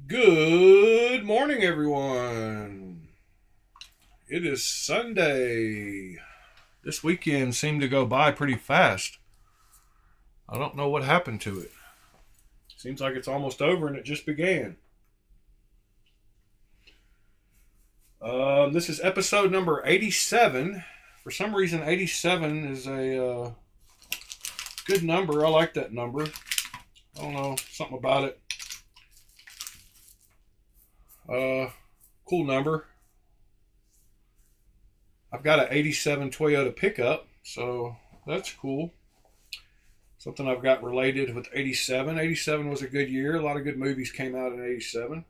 Good morning, everyone. It is Sunday. This weekend seemed to go by pretty fast. I don't know what happened to it. Seems like it's almost over and it just began. This is episode number 87. For some reason, 87 is a good number. I like that number. I don't know, something about it. Cool number. I've got an 87 Toyota pickup, so that's cool. Something I've got related with 87. 87 was a good year. A lot of good movies came out in 87.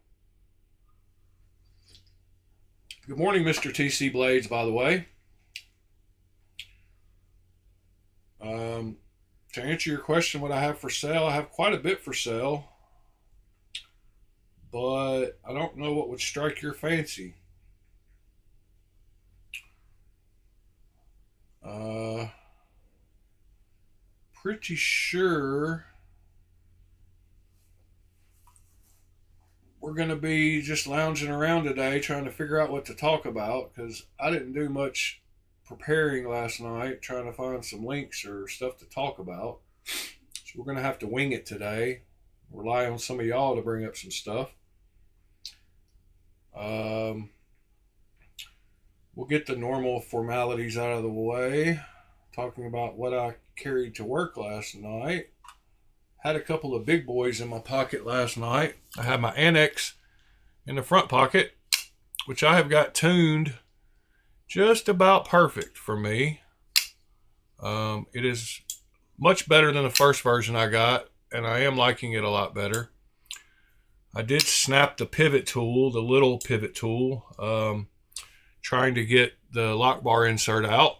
Good morning, Mr. TC Blades, by the way. To answer your question, what I have for sale, I have quite a bit for sale, but I don't know what would strike your fancy. Pretty sure we're going to be just lounging around today trying to figure out what to talk about because I didn't do much preparing last night trying to find some links or stuff to talk about. So we're going to have to wing it today. Rely on some of y'all to bring up some stuff. We'll get the normal formalities out of the way. Talking about what I carried to work last night. Had a couple of big boys in my pocket last night. I had my Annex in the front pocket, which I have got tuned just about perfect for me. It is much better than the first version I got, and I am liking it a lot better. I did snap the pivot tool, the little pivot tool, trying to get the lock bar insert out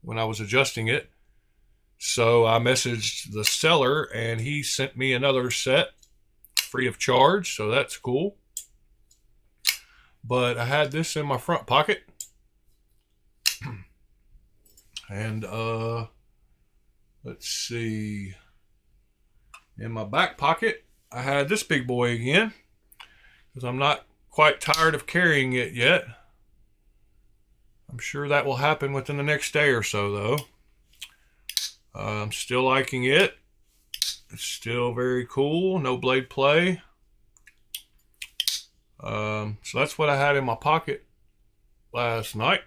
when I was adjusting it. So I messaged the seller and he sent me another set free of charge. So that's cool. But I had this in my front pocket. And let's see. In my back pocket, I had this big boy again. Because I'm not quite tired of carrying it yet. I'm sure that will happen within the next day or so, though. I'm still liking it. It's still very cool. No blade play. So that's what I had in my pocket last night.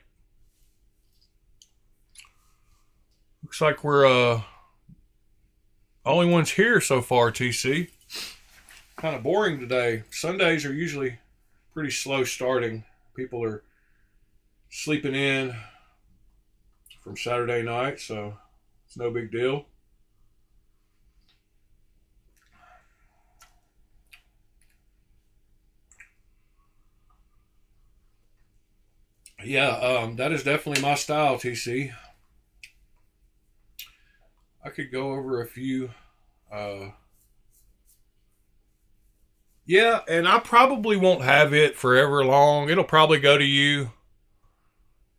Looks like we're only ones here so far, TC. Kind of boring today. Sundays are usually pretty slow starting. People are sleeping in from Saturday night, so it's no big deal. Yeah, that is definitely my style, TC. I could go over a few. Yeah, and I probably won't have it forever long. It'll probably go to you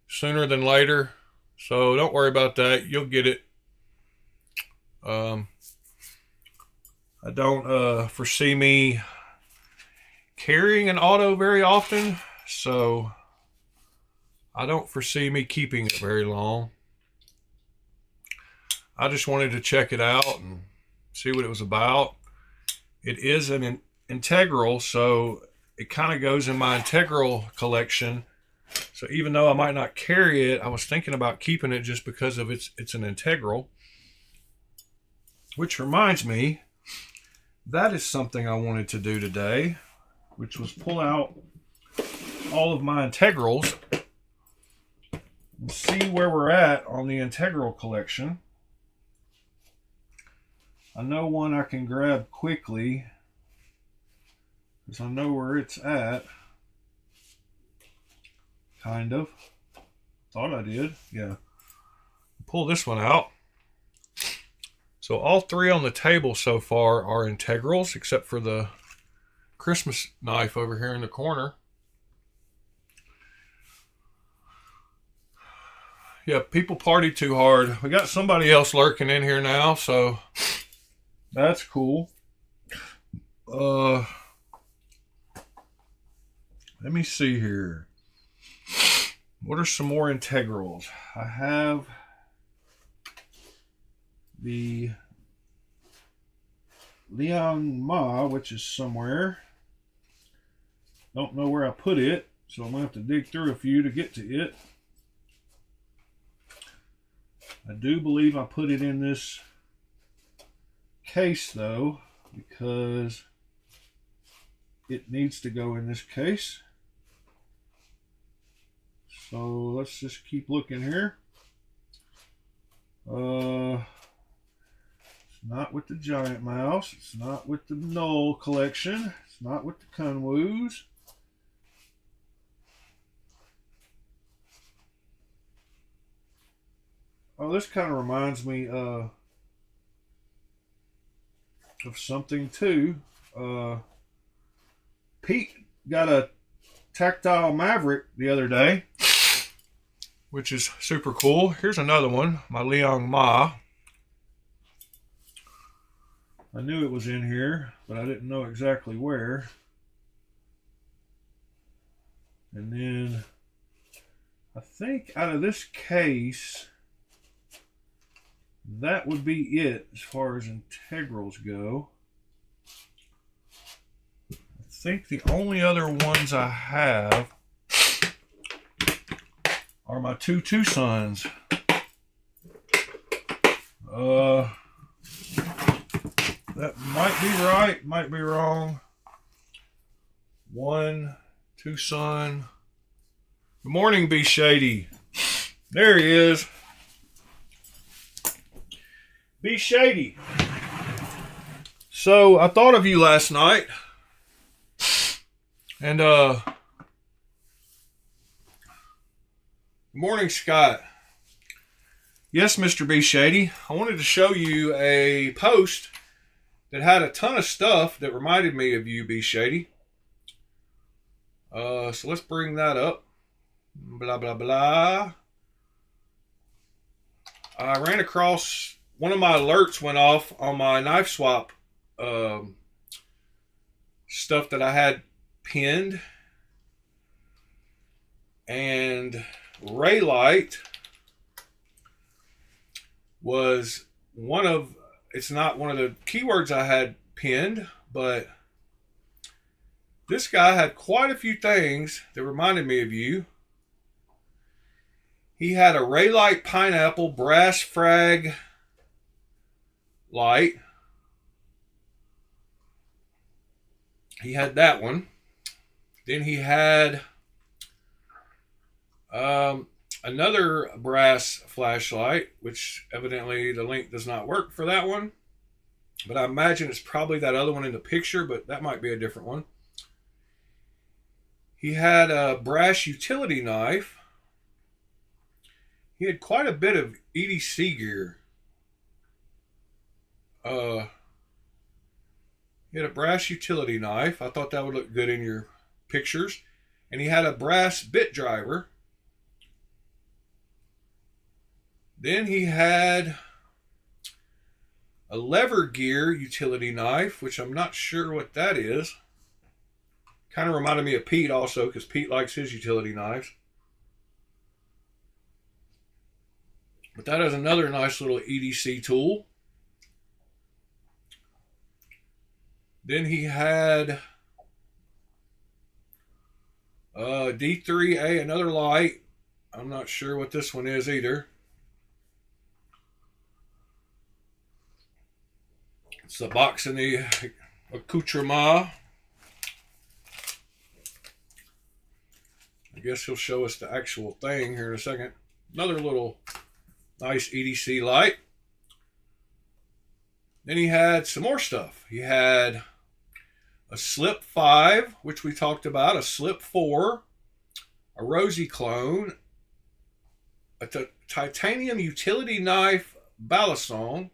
sooner than later. So don't worry about that. You'll get it. I don't foresee me carrying an auto very often. So I don't foresee me keeping it very long. I just wanted to check it out and see what it was about. It is an integral, so it kind of goes in my integral collection. So even though I might not carry it, I was thinking about keeping it just because of it's an integral. Which reminds me, that is something I wanted to do today, which was pull out all of my integrals and see where we're at on the integral collection. I know one I can grab quickly because I know where it's at. Kind of. Thought I did. Yeah. Pull this one out. So all three on the table so far are integrals, except for the Christmas knife over here in the corner. Yeah, people party too hard. We got somebody else lurking in here now, so that's cool. Let me see here. What are some more integrals? I have the loungin, which is somewhere. Don't know where I put it, so I'm going to have to dig through a few to get to it. I do believe I put it in this case, though, because it needs to go in this case. So let's just keep looking here. It's not with the giant mouse. It's not with the Knoll collection. It's not with the Kunwoos. Oh, this kind of reminds me of something too. Pete got a tactile Maverick the other day, which is super cool. Here's another one, my loungin. I knew it was in here, but I didn't know exactly where. And then I think out of this case, that would be it as far as integrals go. I think the only other ones I have are my two Sons. That might be right, might be wrong. 1, 2 Son. Good morning, Be Shady. There he is. Be Shady. So I thought of you last night, and good morning, Scott. Yes, Mr. Be Shady. I wanted to show you a post that had a ton of stuff that reminded me of you, Be Shady. So let's bring that up. Blah blah blah. I ran across. One of my alerts went off on my knife swap stuff that I had pinned. And Raylight was it's not one of the keywords I had pinned, but this guy had quite a few things that reminded me of you. He had a Raylight pineapple brass frag light. He had that one. Then he had another brass flashlight, which evidently the link does not work for that one. But I imagine it's probably that other one in the picture, but that might be a different one. He had a brass utility knife. He had quite a bit of EDC gear. He had a brass utility knife. I thought that would look good in your pictures. And he had a brass bit driver. Then he had a lever gear utility knife, which I'm not sure what that is. Kind of reminded me of Pete also, because Pete likes his utility knives. But that is another nice little EDC tool. Then he had D3A, another light. I'm not sure what this one is either. It's a box in the accoutrement. I guess he'll show us the actual thing here in a second. Another little nice EDC light. Then he had some more stuff. He had a slip 5, which we talked about, a slip 4, a Rosie clone, a titanium utility knife balisong,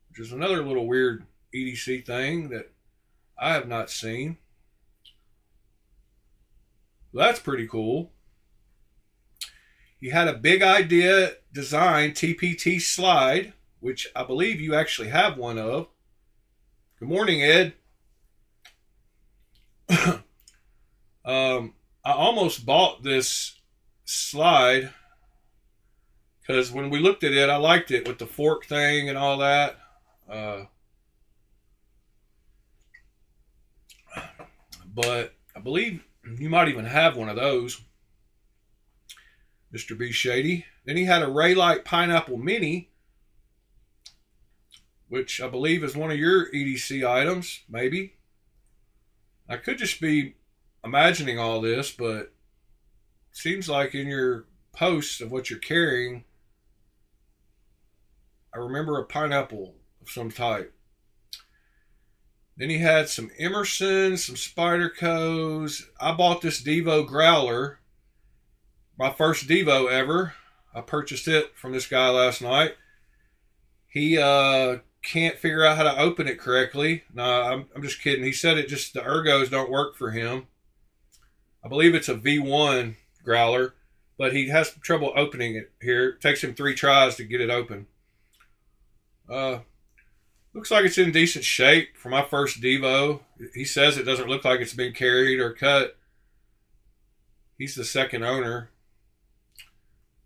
which is another little weird EDC thing that I have not seen. That's pretty cool. He had a Big Idea Design TPT slide, which I believe you actually have one of. Good morning, Ed. I almost bought this slide because when we looked at it, I liked it with the fork thing and all that. Uh, but I believe you might even have one of those, Mr. B. Shady. Then he had a Raylight Pineapple Mini, which I believe is one of your EDC items, maybe. I could just be imagining all this, but it seems like in your posts of what you're carrying, I remember a pineapple of some type. Then he had some Emersons, some Spydercos. I bought this Devo Growler, my first Devo ever. I purchased it from this guy last night. He can't figure out how to open it correctly. No, I'm just kidding. He said it just, the ergos don't work for him. I believe it's a V1 growler, but he has trouble opening it here. It takes him 3 tries to get it open. Looks like it's in decent shape for my first Devo. He says it doesn't look like it's been carried or cut. He's the second owner.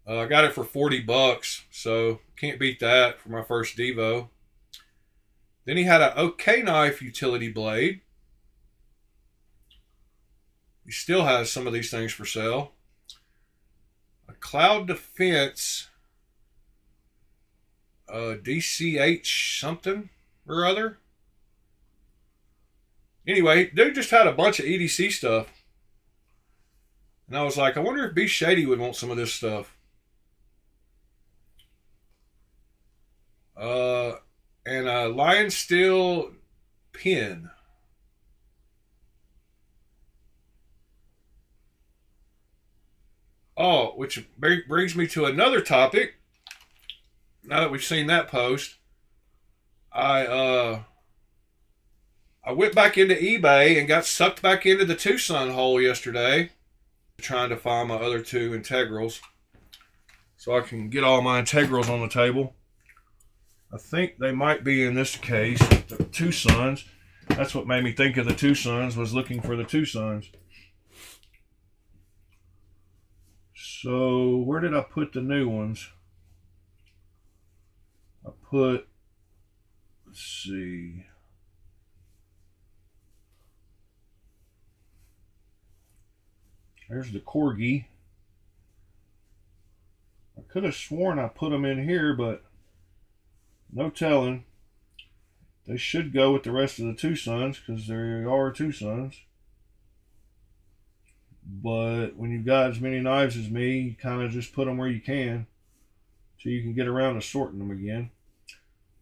I got it for $40, so can't beat that for my first Devo. Then he had an OK Knife utility blade. He still has some of these things for sale. A Cloud Defense DCH something or other. Anyway, dude just had a bunch of EDC stuff. And I was like, I wonder if B Shady would want some of this stuff. And a Lion Steel pin. Oh, which brings me to another topic. Now that we've seen that post, I went back into eBay and got sucked back into the Tucson hole yesterday, trying to find my other 2 integrals so I can get all my integrals on the table. I think they might be in this case, the Tucsons. That's what made me think of the Tucsons, was looking for the Tucsons. So, where did I put the new ones? I put, let's see. There's the Corgi. I could have sworn I put them in here, but no telling. They should go with the rest of the Tucsons because they are Tucsons. But when you've got as many knives as me, you kind of just put them where you can so you can get around to sorting them again.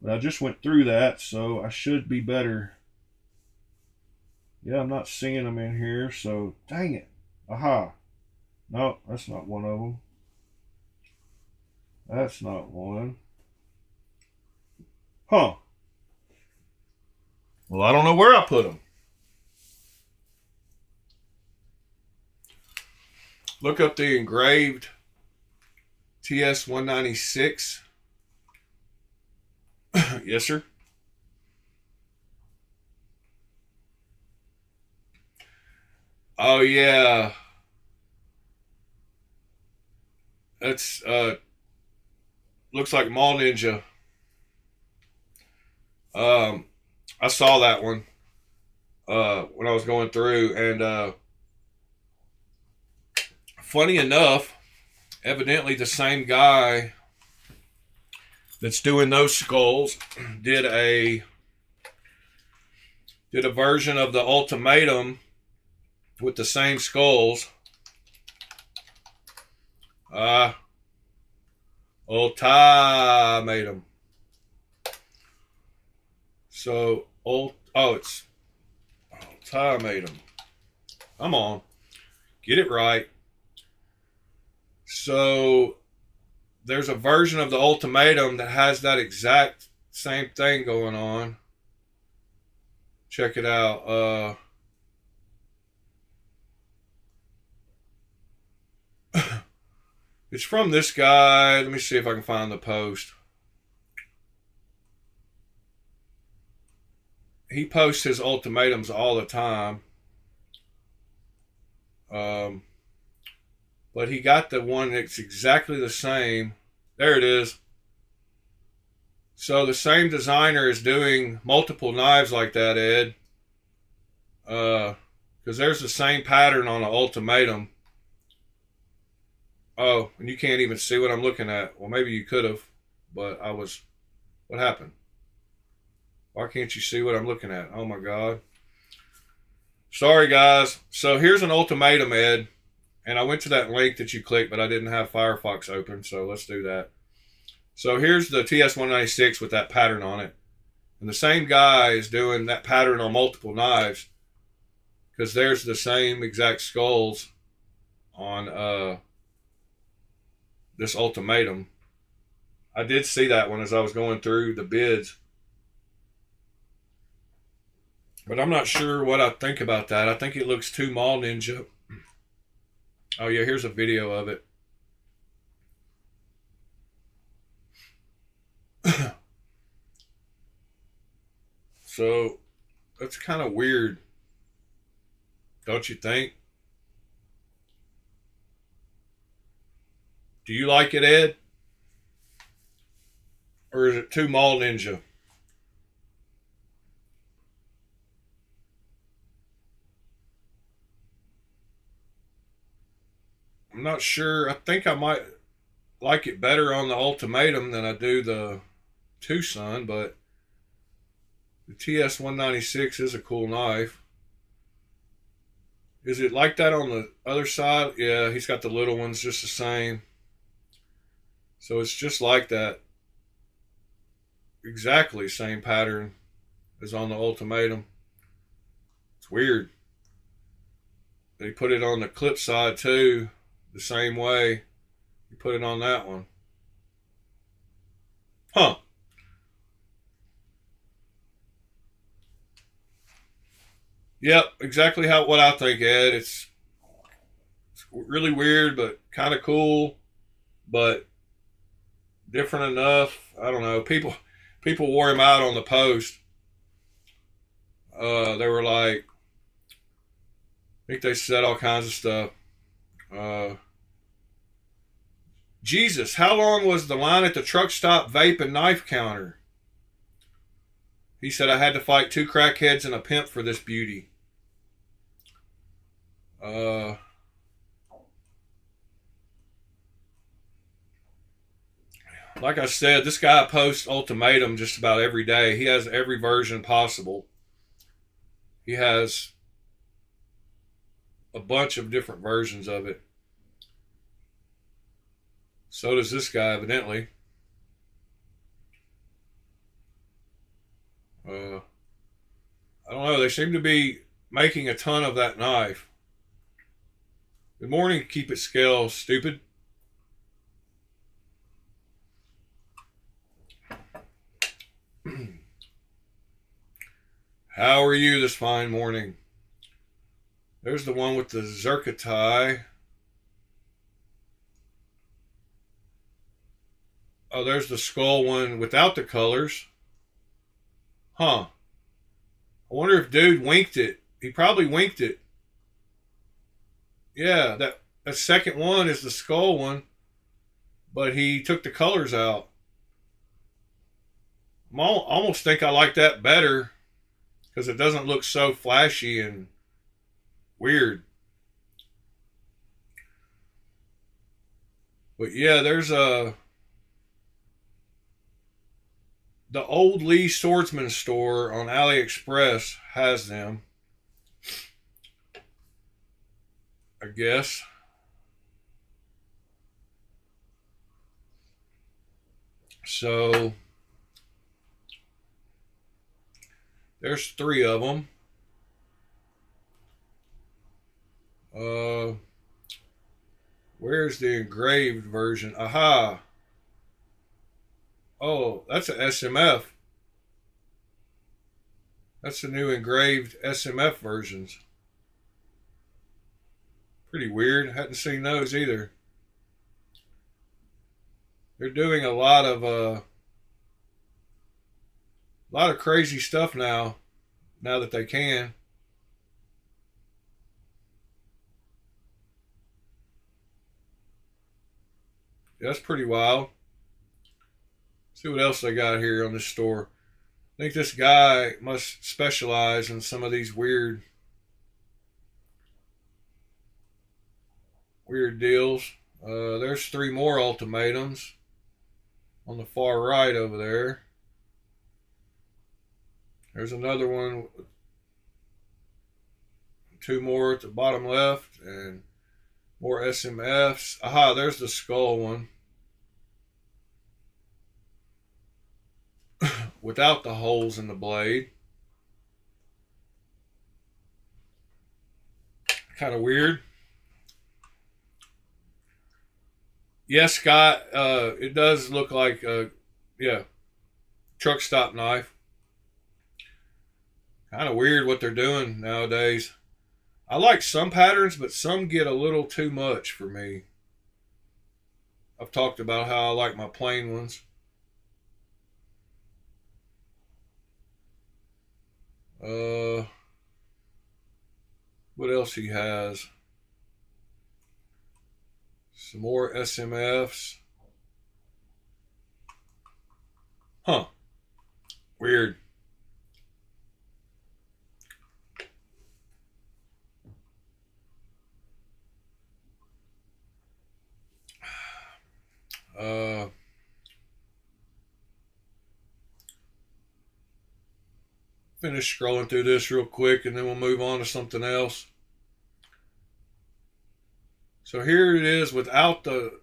But I just went through that, so I should be better. Yeah, I'm not seeing them in here, so dang it. Aha. No, that's not one of them. That's not one. Huh. Well, I don't know where I put them. Look up the engraved TS-196. Yes, sir. Oh, yeah. That's, looks like Mall Ninja. I saw that one, when I was going through, and, funny enough, evidently the same guy that's doing those skulls did a version of the Ultimatum with the same skulls. Ultimatum. So, it's Ultimatum. Come on. Get it right. So, there's a version of the Ultimatum that has that exact same thing going on. Check it out. It's from this guy. Let me see if I can find the post. He posts his ultimatums all the time. Um, but he got the one that's exactly the same. There it is. So the same designer is doing multiple knives like that, Ed. Because there's the same pattern on an ultimatum. Oh, and you can't even see what I'm looking at. Well, maybe you could have, but I was. What happened? Why can't you see what I'm looking at? Oh my God. Sorry, guys. So here's an ultimatum, Ed. And I went to that link that you clicked, but I didn't have Firefox open, so let's do that. So here's the TS-196 with that pattern on it. And the same guy is doing that pattern on multiple knives, because there's the same exact skulls on this ultimatum. I did see that one as I was going through the bids. But I'm not sure what I think about that. I think it looks too mall ninja. Oh yeah, here's a video of it. So that's kind of weird, don't you think? Do you like it, Ed? Or is it too mall ninja? I'm not sure. I think I might like it better on the ultimatum than I do the Tucson, but the TS-196 is a cool knife. Is it like that on the other side? Yeah, he's got the little ones just the same. So it's just like that. Exactly same pattern as on the ultimatum. It's weird. They put it on the clip side too, the same way. You put it on that one. Huh. Yep, exactly what I think, Ed. It's really weird, but kind of cool, but different enough. I don't know. People wore him out on the post. They were like, I think they said all kinds of stuff. Uh, Jesus, how long was the line at the truck stop vape and knife counter? He said I had to fight 2 crackheads and a pimp for this beauty. Like I said, this guy posts ultimatum just about every day. He has every version possible. He has a bunch of different versions of it. So does this guy, evidently. I don't know. They seem to be making a ton of that knife. Good morning, keep it scale, stupid. How are you this fine morning? There's the one with the zircotai. Oh, there's the skull one without the colors. Huh. I wonder if dude winked it. He probably winked it. Yeah, that second one is the skull one, but he took the colors out. I almost think I like that better because it doesn't look so flashy and weird. But yeah, there's the old Lee Swordsman store on AliExpress has them, I guess. So there's 3 of them. Where's the engraved version? Aha. Oh, that's an SMF. That's the new engraved SMF versions. Pretty weird. Hadn't seen those either. They're doing a lot of crazy stuff now that they can. That's pretty wild. See what else they got here on this store. I think this guy must specialize in some of these weird deals. There's 3 more ultimatums on the far right over there. There's another one, 2 more at the bottom left, and more SMFs. Aha, there's the skull one. Without the holes in the blade. Kind of weird. Yes, Scott, it does look like a, truck stop knife. Kind of weird what they're doing nowadays. I like some patterns, but some get a little too much for me. I've talked about how I like my plain ones. What else he has? Some more SMFs. Huh. Weird. Finish scrolling through this real quick and then we'll move on to something else. So here it is without the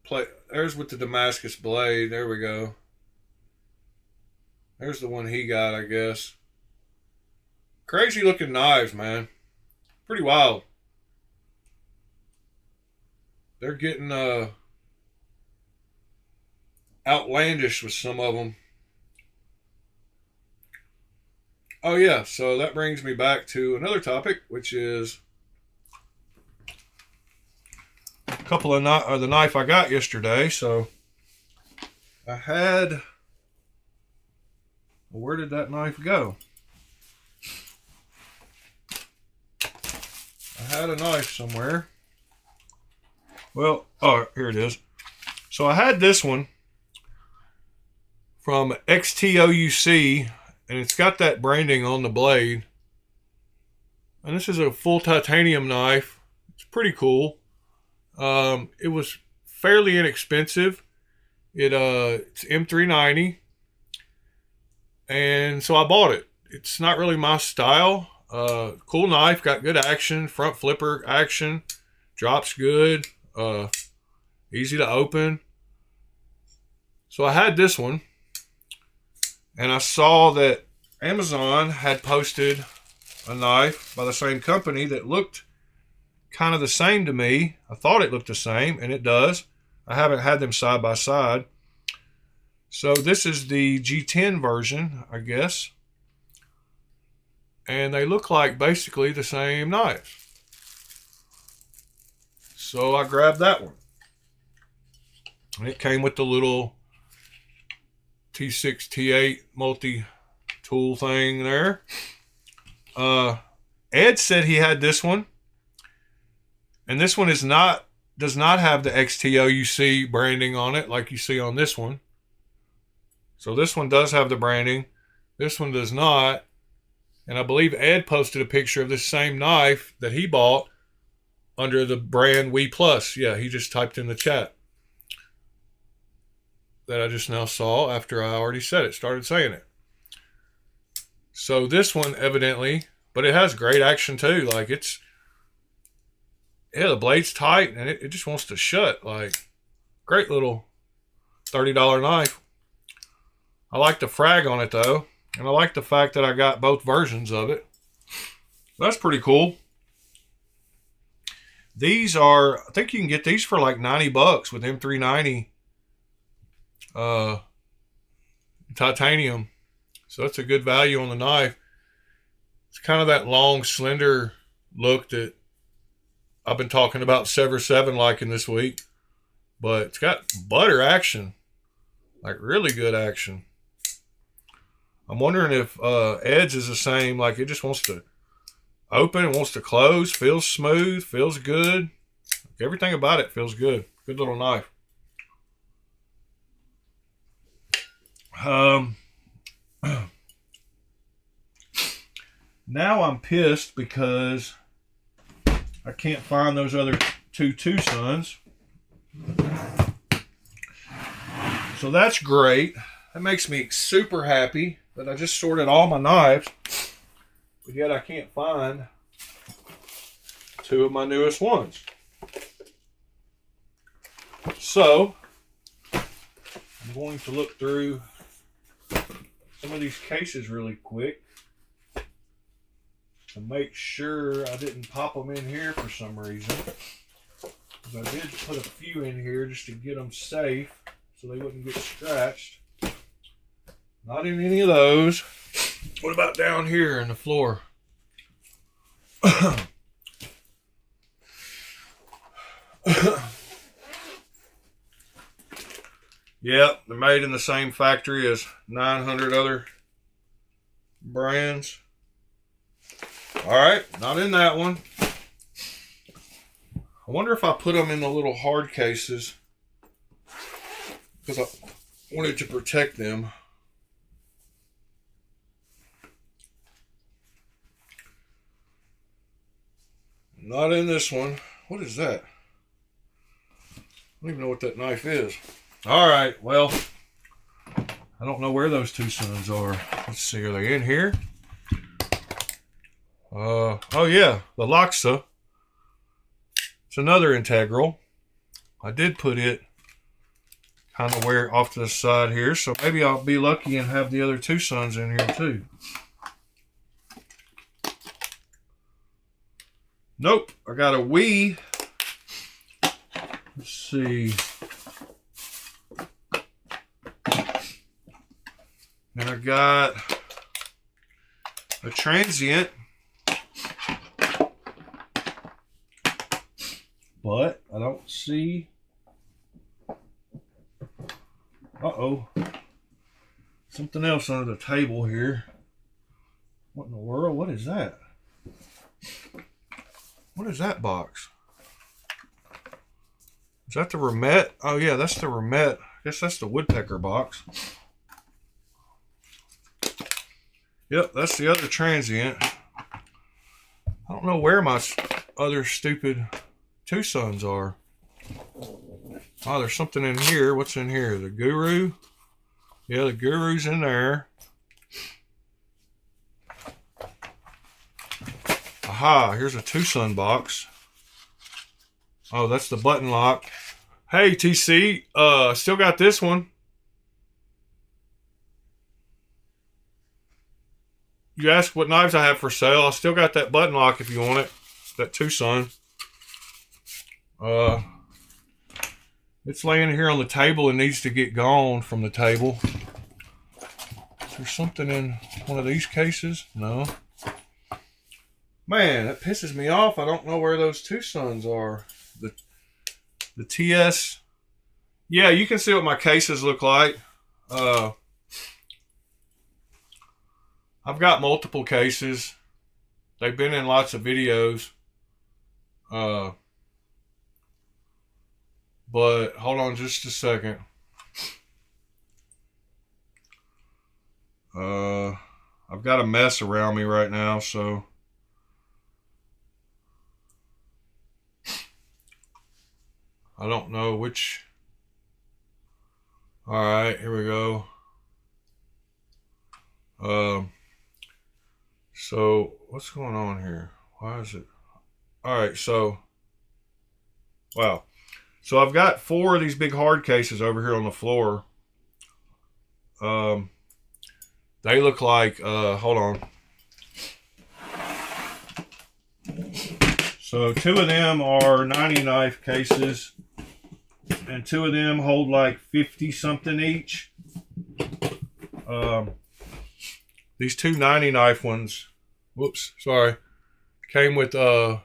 plate. There's with the Damascus blade. There we go. There's the one he got, I guess. Crazy looking knives, man. Pretty wild. They're getting outlandish with some of them. Oh yeah, so that brings me back to another topic, which is a couple of the knife I got yesterday. So I had, where did that knife go? I had a knife somewhere. Well, oh, here it is. So I had this one from XTOUC, and it's got that branding on the blade. And this is a full titanium knife. It's pretty cool. It was fairly inexpensive. It's M390. And so I bought it. It's not really my style. Cool knife, got good action, front flipper action, drops good, easy to open. So I had this one. And I saw that Amazon had posted a knife by the same company that looked kind of the same to me. I thought it looked the same, and it does. I haven't had them side by side. So this is the G10 version, I guess. And they look like basically the same knife. So I grabbed that one. And it came with the little T6, T8 multi-tool thing there. Ed said he had this one. And this one does not have the XTOUC branding on it like you see on this one. So this one does have the branding. This one does not. And I believe Ed posted a picture of this same knife that he bought under the brand We Plus. Yeah, he just typed in the chat. That I just now saw after I already said it, started saying it. So this one evidently, but it has great action too. Like the blade's tight and it just wants to shut. Like, great little $30 knife. I like the frag on it though. And I like the fact that I got both versions of it. That's pretty cool. These are, I think you can get these for like $90 with M390. Titanium. So that's a good value on the knife. It's kind of that long, slender look that I've been talking about Sever 7 liking this week. But it's got butter action. Like really good action. I'm wondering if Ed's is the same. Like it just wants to open, wants to close, feels smooth, feels good. Everything about it feels good. Good little knife. Now I'm pissed because I can't find those other two sons. So that's great. That makes me super happy that I just sorted all my knives, but yet I can't find two of my newest ones. So I'm going to look through some of these cases really quick to make sure I didn't pop them in here for some reason. Because I did put a few in here just to get them safe so they wouldn't get scratched. Not in any of those. What about down here in the floor? Yep, they're made in the same factory as 900 other brands. Alright, not in that one. I wonder if I put them in the little hard cases because I wanted to protect them. Not in this one. What is that? I don't even know what that knife is. Alright, well, I don't know where those two sons are. Let's see, are they in here? Oh yeah, the Loxa. It's another integral. I did put it kind of where off to the side here, so maybe I'll be lucky and have the other two sons in here too. Nope, I got a Wii. Let's see. And I got a transient. But I don't see. Uh-oh. Something else under the table here. What in the world? What is that? What is that box? Is that the Remet? Oh yeah, that's the Remet. I guess that's the woodpecker box. Yep, that's the other transient. I don't know where my other stupid two sons are. Oh, there's something in here. What's in here? The Guru? Yeah, the Guru's in there. Aha, here's a two son box. Oh, that's the button lock. Hey, TC, still got this one. You asked what knives I have for sale. I still got that button lock if you want it. That two son. It's laying here on the table and needs to get gone from the table. Is there something in one of these cases? No. Man, that pisses me off. I don't know where those two sons are. The TS. Yeah, you can see what my cases look like. I've got multiple cases. They've been in lots of videos. But hold on just a second. I've got a mess around me right now, so I don't know which. All right, here we go. So what's going on here? Why is it? All right, so wow. So I've got four of these big hard cases over here on the floor. They look like, hold on. So two of them are 90 knife cases and two of them hold like 50 something each. These two 90 knife ones, whoops, sorry, came with the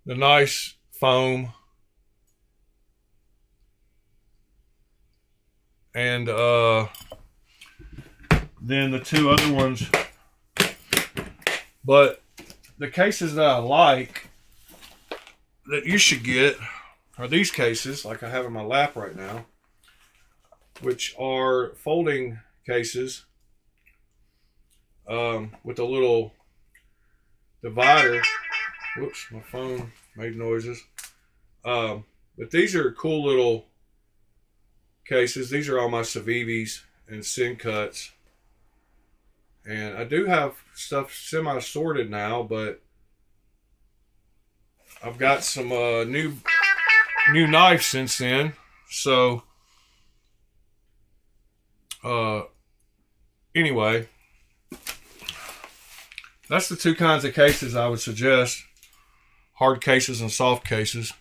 nice foam. And then the two other ones. But the cases that I like that you should get are these cases, like I have in my lap right now. which are folding cases with a little divider. Whoops, my phone made noises. But these are cool little cases. These are all my Civivis and Sin Cuts. And I do have stuff semi-sorted now, but I've got some new knives since then. So, anyway, that's the two kinds of cases I would suggest. Hard cases and soft cases.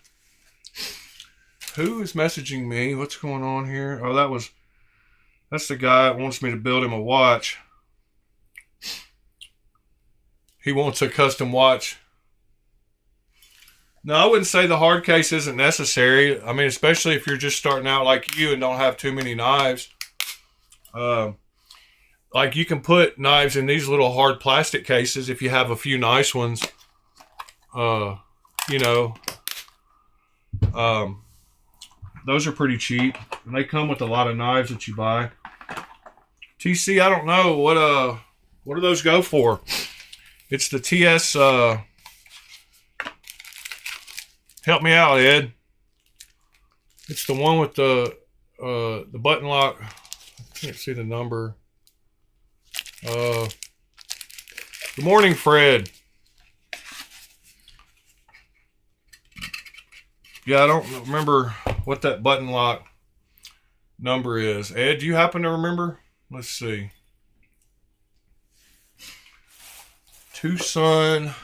Who is messaging me? What's going on here? Oh, that's the guy that wants me to build him a watch. He wants a custom watch. No, I wouldn't say the hard case isn't necessary. I mean, especially if you're just starting out like you and don't have too many knives. Like you can put knives in these little hard plastic cases if you have a few nice ones. You know, those are pretty cheap, and they come with a lot of knives that you buy. TC, I don't know what do those go for? It's the TS. Help me out, Ed. It's the one with the button lock. I can't see the number. Good morning, Fred. Yeah, I don't remember what that button lock number is. Ed, do you happen to remember? Let's see. Tucson.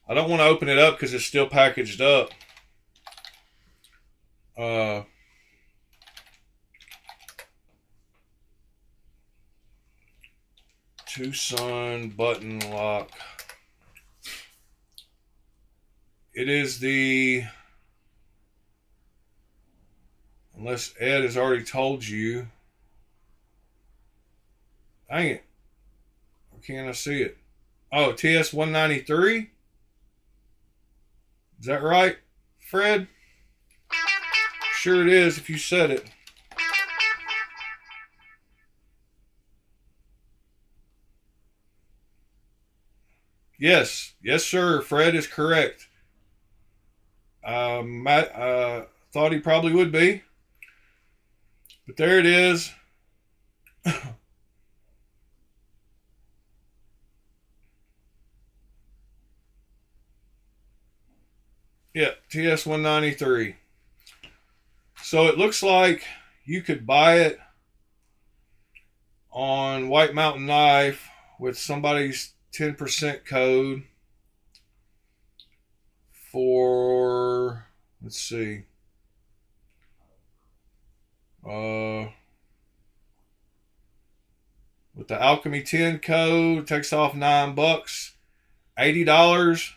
I don't want to open it up because it's still packaged up. Tucson button lock. It is the, unless Ed has already told you. Dang it. Why can't I see it? Oh, TS 193? Is that right, Fred? Sure it is if you said it. Yes. Yes, sir. Fred is correct. Matt thought he probably would be. But there it is. Yeah, TS 193. So it looks like you could buy it on White Mountain Knife with somebody's 10% code for, let's see, with the Alchemy 10 code, it takes off $9, $80.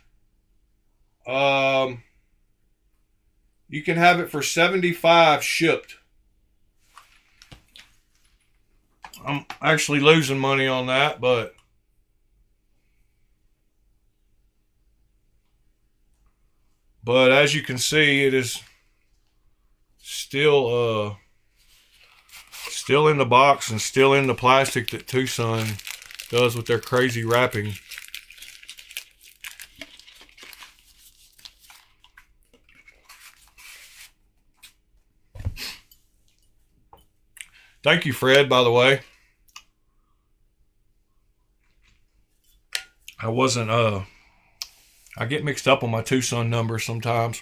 You can have it for $75 shipped. I'm actually losing money on that, but as you can see, it is still in the box and still in the plastic that Tucson does with their crazy wrapping. Thank you, Fred, by the way. I wasn't, I get mixed up on my Tucson numbers sometimes.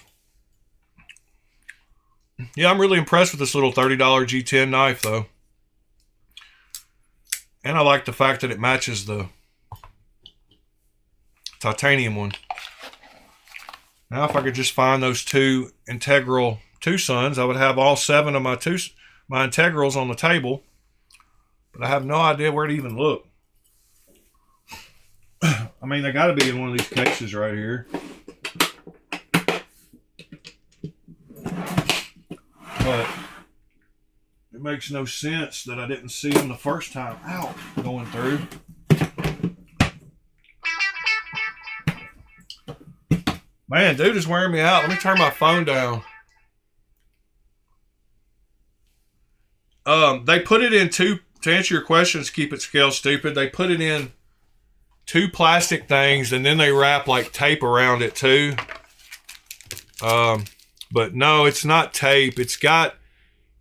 Yeah, I'm really impressed with this little $30 G10 knife, though. And I like the fact that it matches the titanium one. Now, if I could just find those two integral Tucsons, I would have all 7 of my integrals on the table. But I have no idea where to even look. I mean, they got to be in one of these cases right here. But it makes no sense that I didn't see them the first time out going through. Man, dude is wearing me out. Let me turn my phone down. They put it in two, to answer your questions, keep it scale stupid. They put it in two plastic things and then they wrap like tape around it too. But no, it's not tape. It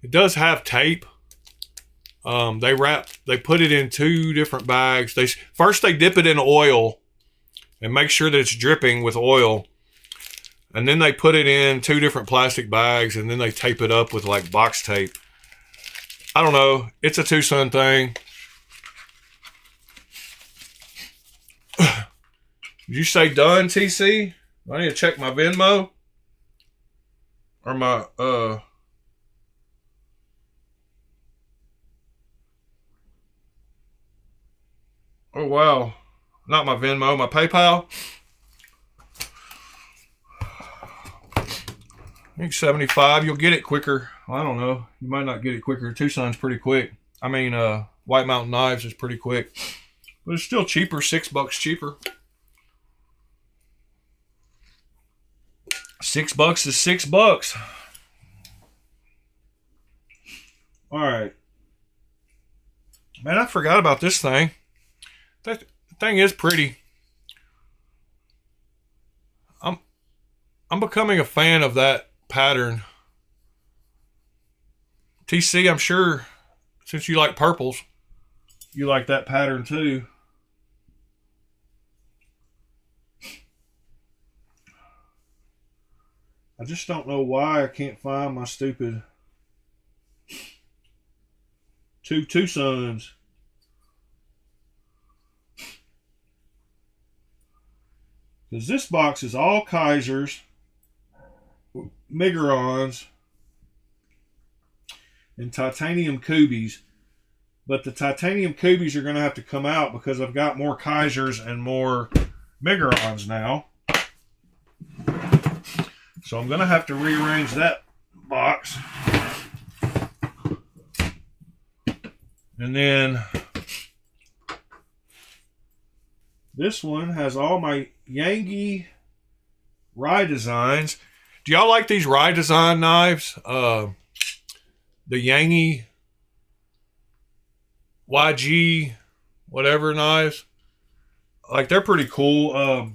does have tape. They put it in two different bags. First they dip it in oil and make sure that it's dripping with oil. And then they put it in two different plastic bags and then they tape it up with like box tape. I don't know. It's a Tucson thing. Did you say done, TC? I need to check my Venmo. Or my, oh wow. Not my Venmo, my PayPal. I think 75. You'll get it quicker. I don't know. You might not get it quicker. Tucson's pretty quick. I mean, White Mountain Knives is pretty quick. But it's still cheaper. $6 cheaper. $6 is $6. Alright. Man, I forgot about this thing. That thing is pretty. I'm becoming a fan of that pattern. TC, I'm sure since you like purples, you like that pattern too. I just don't know why I can't find my stupid two Tucsons. Because this box is all Kaisers, Migarons, and titanium Kubies. But the titanium Kubies are going to have to come out because I've got more Kaisers and more Migarons now. So I'm going to have to rearrange that box. And then this one has all my Yangi Rye designs. Do y'all like these Rye design knives? The Yangi YG whatever knives. Like, they're pretty cool.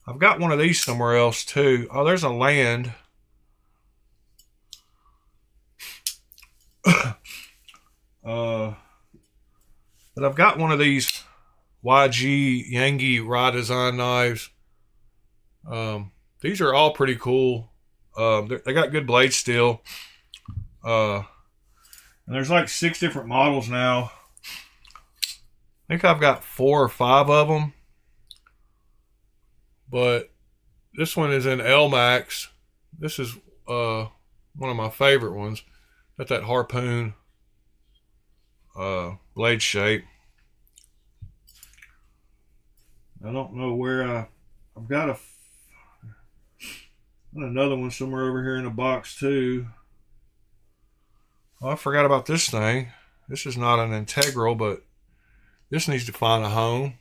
I've got one of these somewhere else too. Oh, there's a land. But I've got one of these YG Yangi Rye design knives. These are all pretty cool. They got good blade steel. And there's like 6 different models now. I think I've got 4 or 5 of them. But this one is in L Max. This is one of my favorite ones. Got that harpoon blade shape. I don't know where I've got another one somewhere over here in a box too. Oh, I forgot about this thing. This is not an integral, but this needs to find a home.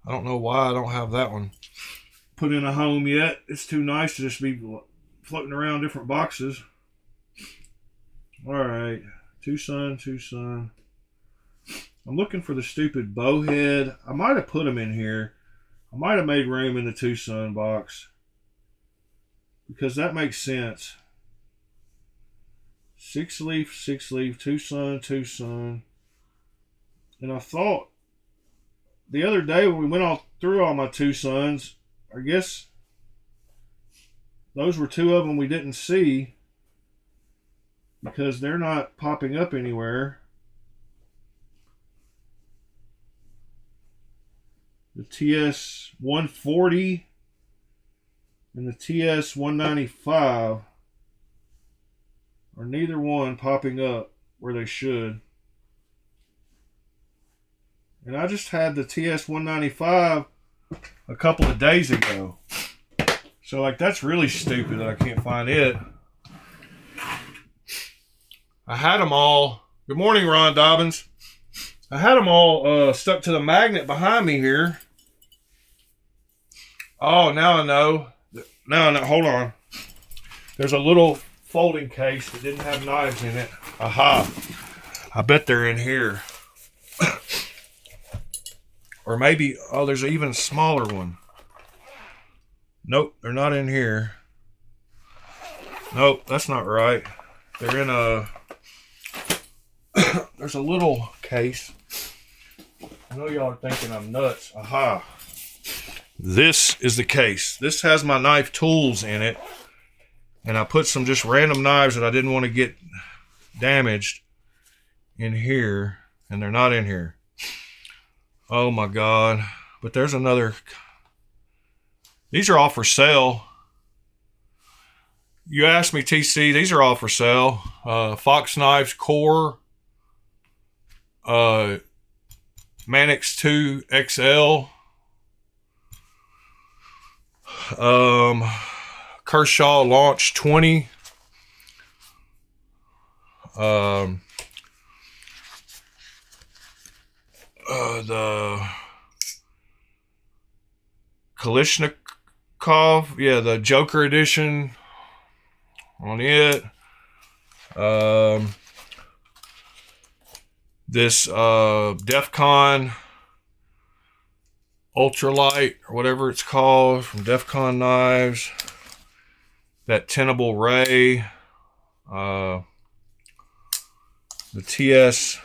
I don't know why I don't have that one put in a home yet. It's too nice to just be floating around different boxes. Alright. Tucson. I'm looking for the stupid bowhead. I might have put them in here. I might have made room in the Tucson box. Because that makes sense. 6 leaf, Tucson. And I thought the other day when we went all through all my Tucsons, I guess those were 2 of them we didn't see because they're not popping up anywhere. The TS 140 and the TS 195 are neither one popping up where they should. And I just had the TS 195 a couple of days ago. So, like, that's really stupid that I can't find it. I had them all. Good morning, Ron Dobbins. I had them all stuck to the magnet behind me here. Oh, now I know. Now I know. Hold on. There's a little folding case that didn't have knives in it. Aha. I bet they're in here. Or maybe, oh, there's an even smaller one. Nope, they're not in here. Nope, that's not right. They're in a... There's a little case. I know y'all are thinking I'm nuts. Aha. This is the case. This has my knife tools in it. And I put some just random knives that I didn't want to get damaged in here. And they're not in here. Oh my God. But there's another. These are all for sale. You asked me, TC, these are all for sale. Fox Knives Core. Manix 2 XL. Kershaw Launch 20. The Kalishnikov, yeah, the Joker edition on it. This DEFCON Ultralight or whatever it's called from DEFCON Knives. That Tenable Ray. The TS.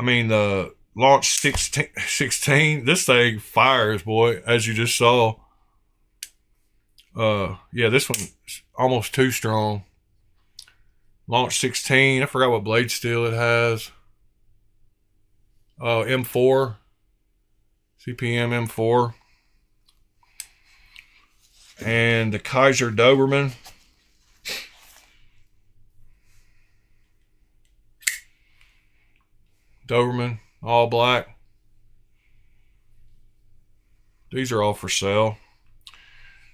I mean, the Launch 16. This thing fires, boy, as you just saw. Yeah, this one's almost too strong. Launch 16. I forgot what blade steel it has. M4. CPM M4. And the Kaiser Doberman. Doberman, all black. These are all for sale.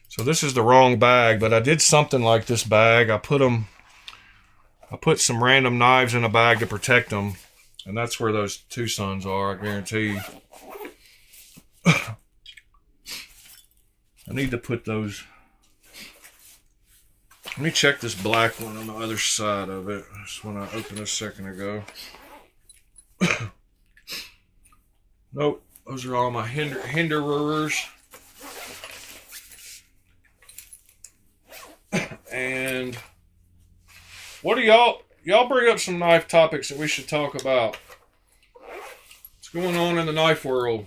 So this is the wrong bag, but I did something like this bag. I put some random knives in a bag to protect them. And that's where those two sons are, I guarantee you. I need to put those. Let me check this black one on the other side of it. That's one I opened a second ago. Nope, those are all my hinderers. And what do y'all bring up some knife topics that we should talk about? What's going on in the knife world?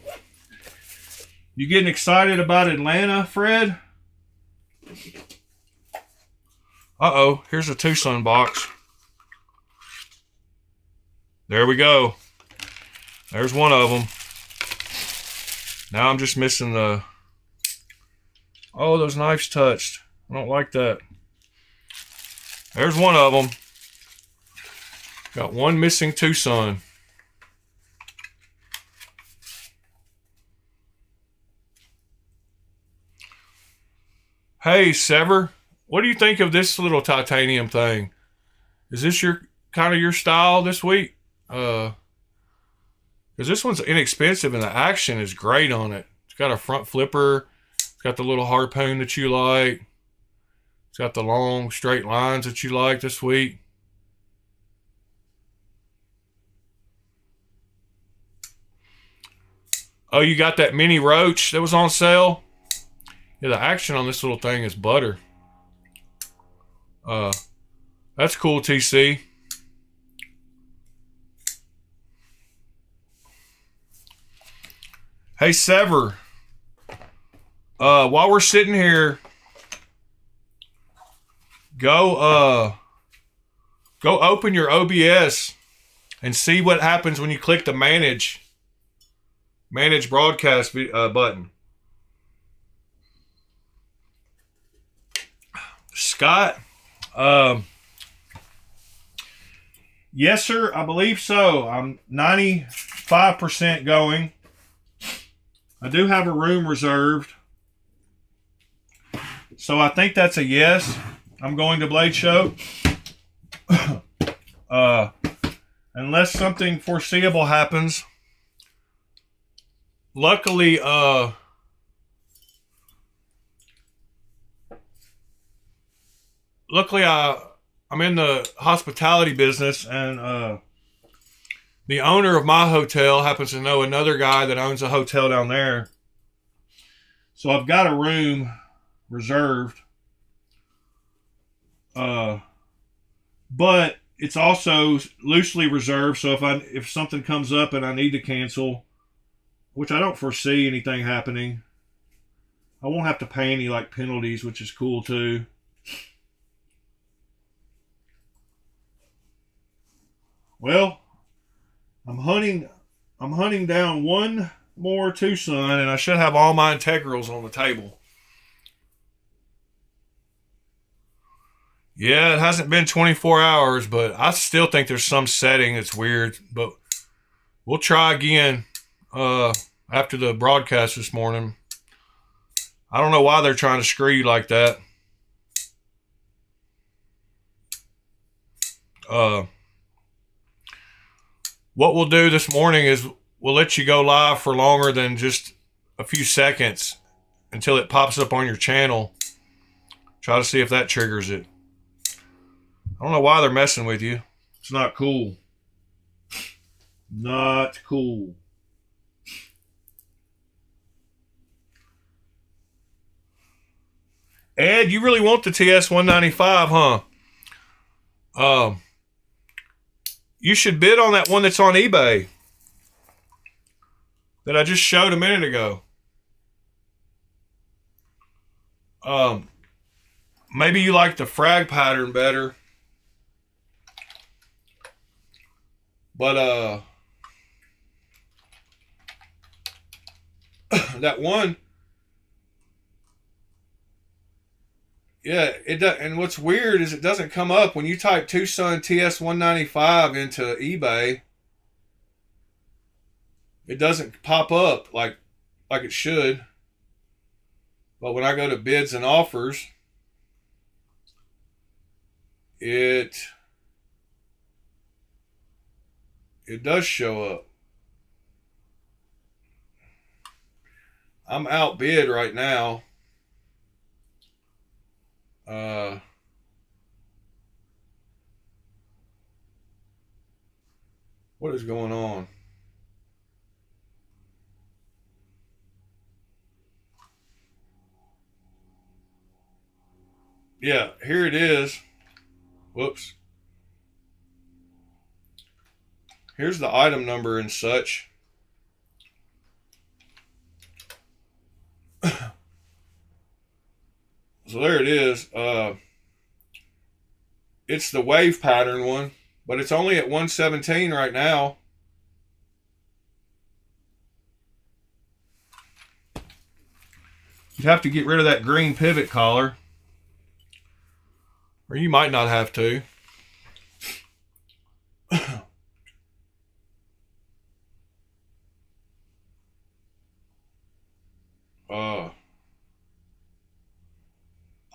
You getting excited about Atlanta, Fred? Uh-oh, here's a Tucson box. There we go. There's one of them. Now I'm just missing the... Oh, those knives touched. I don't like that. There's one of them. Got one missing Tucson. Hey, Sever. What do you think of this little titanium thing? Is this your kind of your style this week? Because this one's inexpensive and the action is great on it. It's got a front flipper. It's got the little harpoon that you like. It's got the long straight lines that you like this week. Oh, you got that mini roach that was on sale? Yeah, the action on this little thing is butter. That's cool, TC. Hey, Sever. While we're sitting here, go open your OBS and see what happens when you click the manage broadcast button. Scott, yes, sir. I believe so. I'm 95% going. I do have a room reserved. So I think that's a yes. I'm going to Blade Show. And unless something foreseeable happens. Luckily, I'm in the hospitality business, and the owner of my hotel happens to know another guy that owns a hotel down there. So I've got a room reserved. But it's also loosely reserved, so if something comes up and I need to cancel, which I don't foresee anything happening, I won't have to pay any like penalties, which is cool too. Well, I'm hunting down one more Tucson, and I should have all my integrals on the table. Yeah, it hasn't been 24 hours, but I still think there's some setting that's weird. But we'll try again after the broadcast this morning. I don't know why they're trying to screw you like that. What we'll do this morning is we'll let you go live for longer than just a few seconds until it pops up on your channel. Try to see if that triggers it. I don't know why they're messing with you. It's not cool. Not cool. Ed, you really want the TS-195, huh? You should bid on that one that's on eBay that I just showed a minute ago. Maybe you like the frag pattern better. But that one, yeah, it does. And what's weird is it doesn't come up when you type Tucson TS-195 into eBay. It doesn't pop up like it should. But when I go to bids and offers, it does show up. I'm outbid right now. What is going on? Yeah, here it is. Whoops. Here's the item number and such. So there it is. It's the wave pattern one, but it's only at 117 right now. You'd have to get rid of that green pivot collar. Or you might not have to.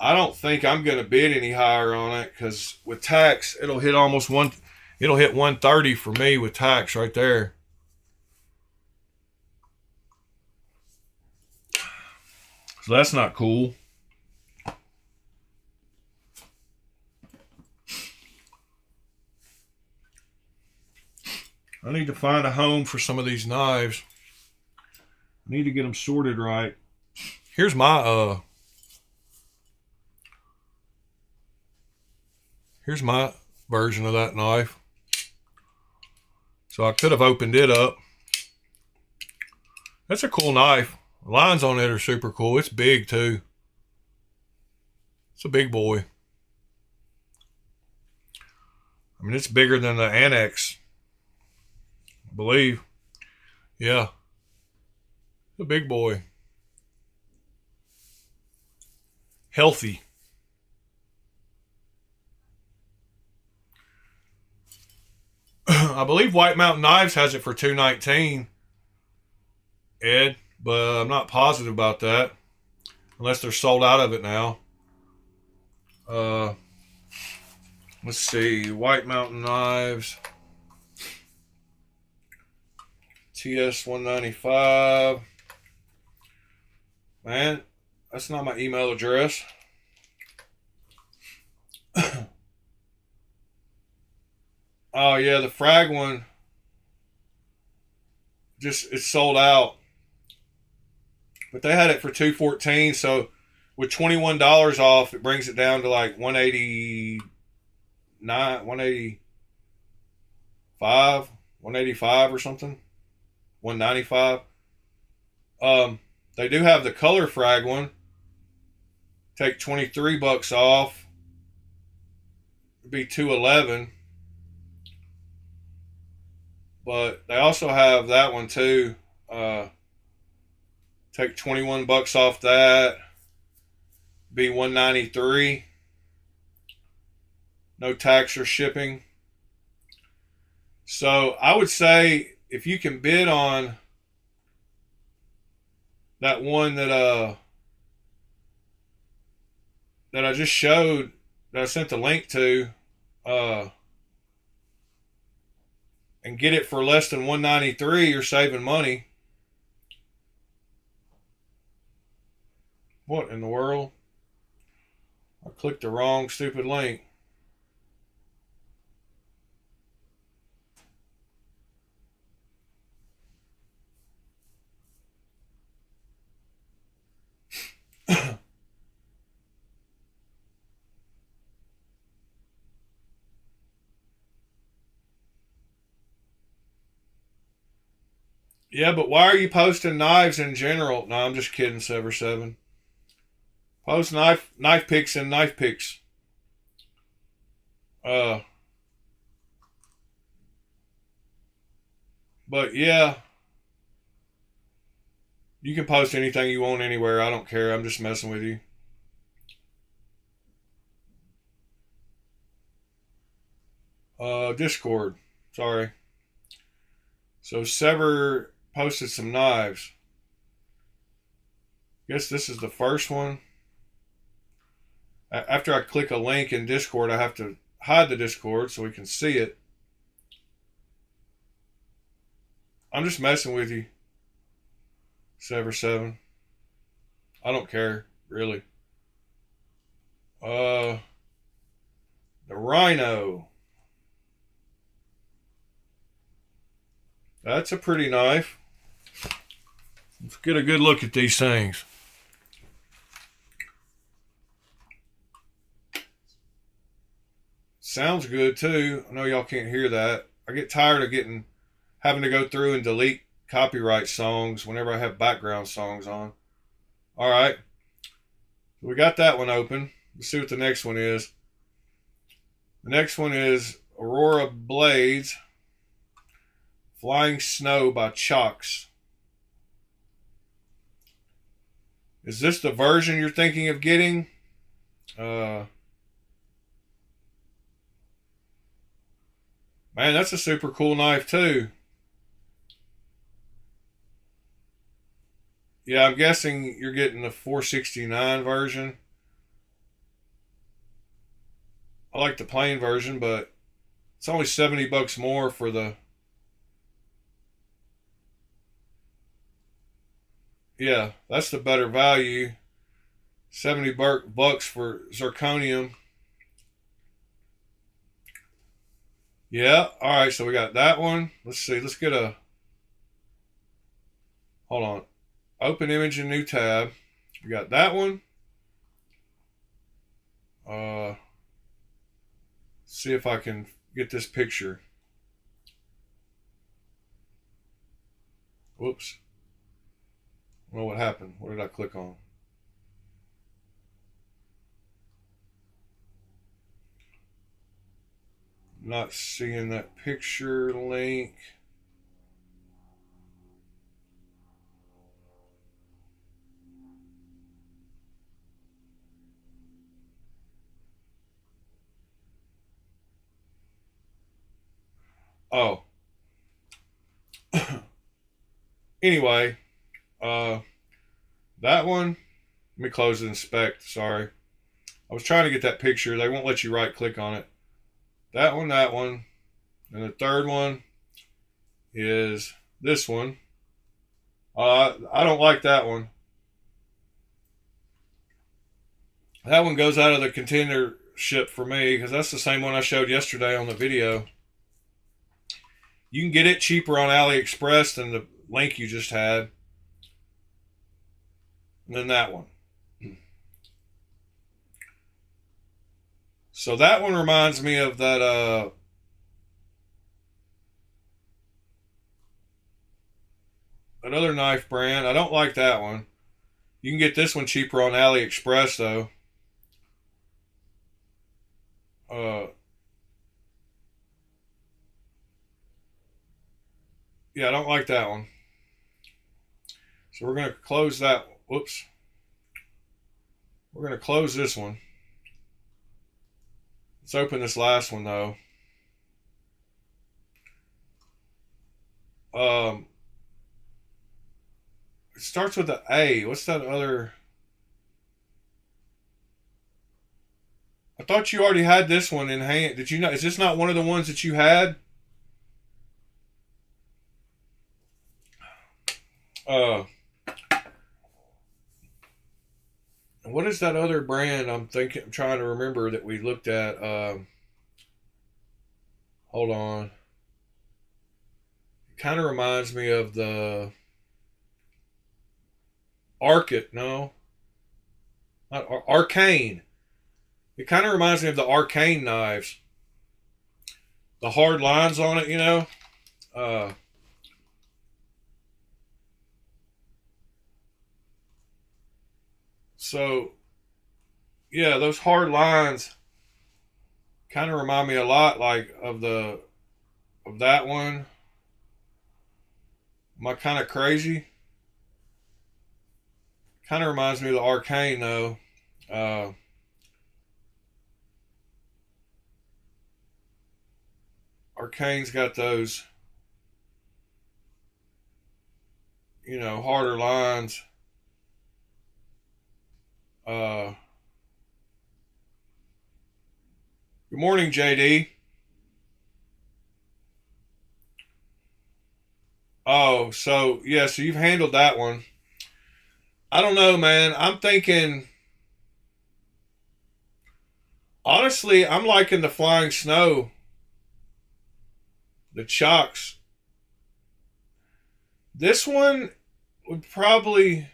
I don't think I'm going to bid any higher on it because with tax, it'll hit it'll hit 130 for me with tax right there. So that's not cool. I need to find a home for some of these knives. I need to get them sorted right. Here's my version of that knife. So I could have opened it up. That's a cool knife. The lines on it are super cool. It's big too. It's a big boy. I mean, it's bigger than the Annex, I believe. Yeah. It's a big boy. Healthy. I believe White Mountain Knives has it for $219, Ed, but I'm not positive about that unless they're sold out of it now. Let's see, White Mountain Knives. TS 195. Man, that's not my email address. Oh yeah, the frag one it's sold out. But they had it for $214, so with $21 off, it brings it down to like 189, 185, 185 or something, 195. They do have the color frag one. Take $23 off, it'd be $211. But they also have that one too. Take $21 off that, be $193. No tax or shipping. So I would say if you can bid on that one that I just showed, that I sent the link to, and get it for less than $193, you're saving money. What in the world? I clicked the wrong stupid link. Yeah, but why are you posting knives in general? No, I'm just kidding, Sever 7. Post knife picks and knife picks. But yeah, you can post anything you want anywhere. I don't care. I'm just messing with you. Discord. Sorry. So Sever posted some knives. Guess this is the first one. After I click a link in Discord, I have to hide the Discord so we can see it. I'm just messing with you, Sever 7. I don't care, really. The Rhino. That's a pretty knife. Let's get a good look at these things. Sounds good too. I know y'all can't hear that. I get tired of having to go through and delete copyright songs whenever I have background songs on. All right. We got that one open. Let's see what the next one is. The next one is Aurora Blades Flying Snow by Chalks. Is this the version you're thinking of getting? Man, that's a super cool knife too. Yeah, I'm guessing you're getting the 469 version. I like the plain version, but it's only $70 more for the... Yeah, that's the better value. $70 for zirconium. Yeah, alright, so we got that one. Let's see, let's get a... Hold on. Open image in new tab. We got that one. See if I can get this picture. Whoops. I don't know what happened. What did I click on? Not seeing that picture link. Oh. Anyway, that one, let me close and inspect. Sorry. I was trying to get that picture. They won't let you right click on it. That one. And the third one is this one. I don't like that one. That one goes out of the container ship for me because that's the same one I showed yesterday on the video. You can get it cheaper on AliExpress than the link you just had. And then that one. So that one reminds me of that another knife brand. I don't like that one. You can get this one cheaper on AliExpress though. Yeah, I don't like that one. So we're going to close that. Whoops. We're going to close this one. Let's open this last one though. It starts with an A. What's that other? I thought you already had this one in hand. Did you not? Is this not one of the ones that you had? What is that other brand I'm trying to remember that we looked at? Hold on. It kind of reminds me of the no. Not Arcane. It kind of reminds me of the Arcane knives. The hard lines on it, you know. So, yeah, those hard lines kind of remind me a lot like of that one. Am I kind of crazy? Kind of reminds me of the Arcane though. Arcane's got those, you know, harder lines. Good morning, JD. Oh, so yeah, so you've handled that one. I don't know, man. I'm thinking, honestly, I'm liking the Flying Snow, the Chocks. This one would probably,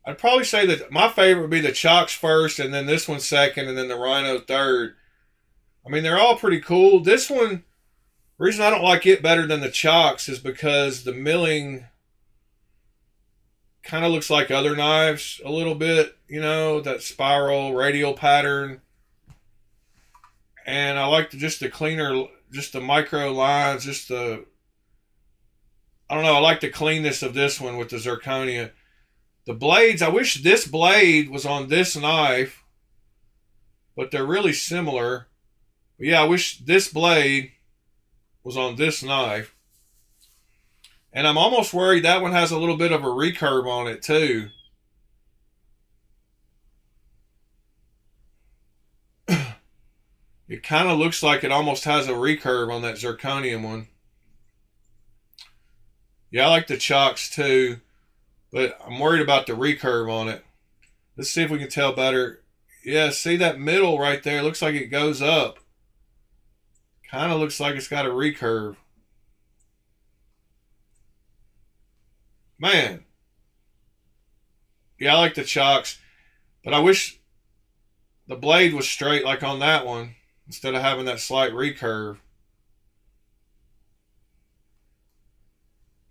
I'd probably say that my favorite would be the Chocks first, and then this one second, and then the Rhino third. I mean, they're all pretty cool. This one, the reason I don't like it better than the Chocks is because the milling kind of looks like other knives a little bit, you know, that spiral radial pattern. And I like just the cleaner, just the micro lines, just the, I don't know, I like the cleanness of this one with the zirconia. The blades, I wish this blade was on this knife, but they're really similar. But yeah, I wish this blade was on this knife. And I'm almost worried that one has a little bit of a recurve on it too. It kind of looks like it almost has a recurve on that zirconium one. Yeah, I like the Chocks too, but I'm worried about the recurve on it. Let's see if we can tell better. Yeah, see that middle right there? It looks like it goes up. Kind of looks like it's got a recurve. Man. Yeah, I like the Chocks, but I wish the blade was straight like on that one instead of having that slight recurve.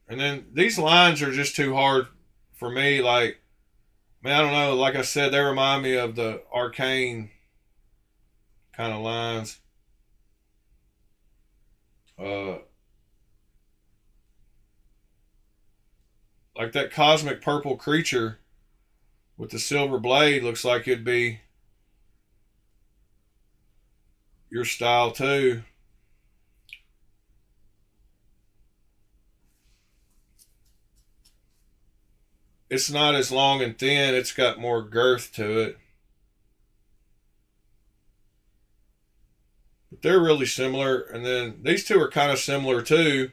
And then these lines are just too hard for me. Like, man, I don't know. Like I said, they remind me of the Arcane kind of lines. Like that cosmic purple creature with the silver blade looks like it'd be your style too. It's not as long and thin. It's got more girth to it. But they're really similar. And then these two are kind of similar too.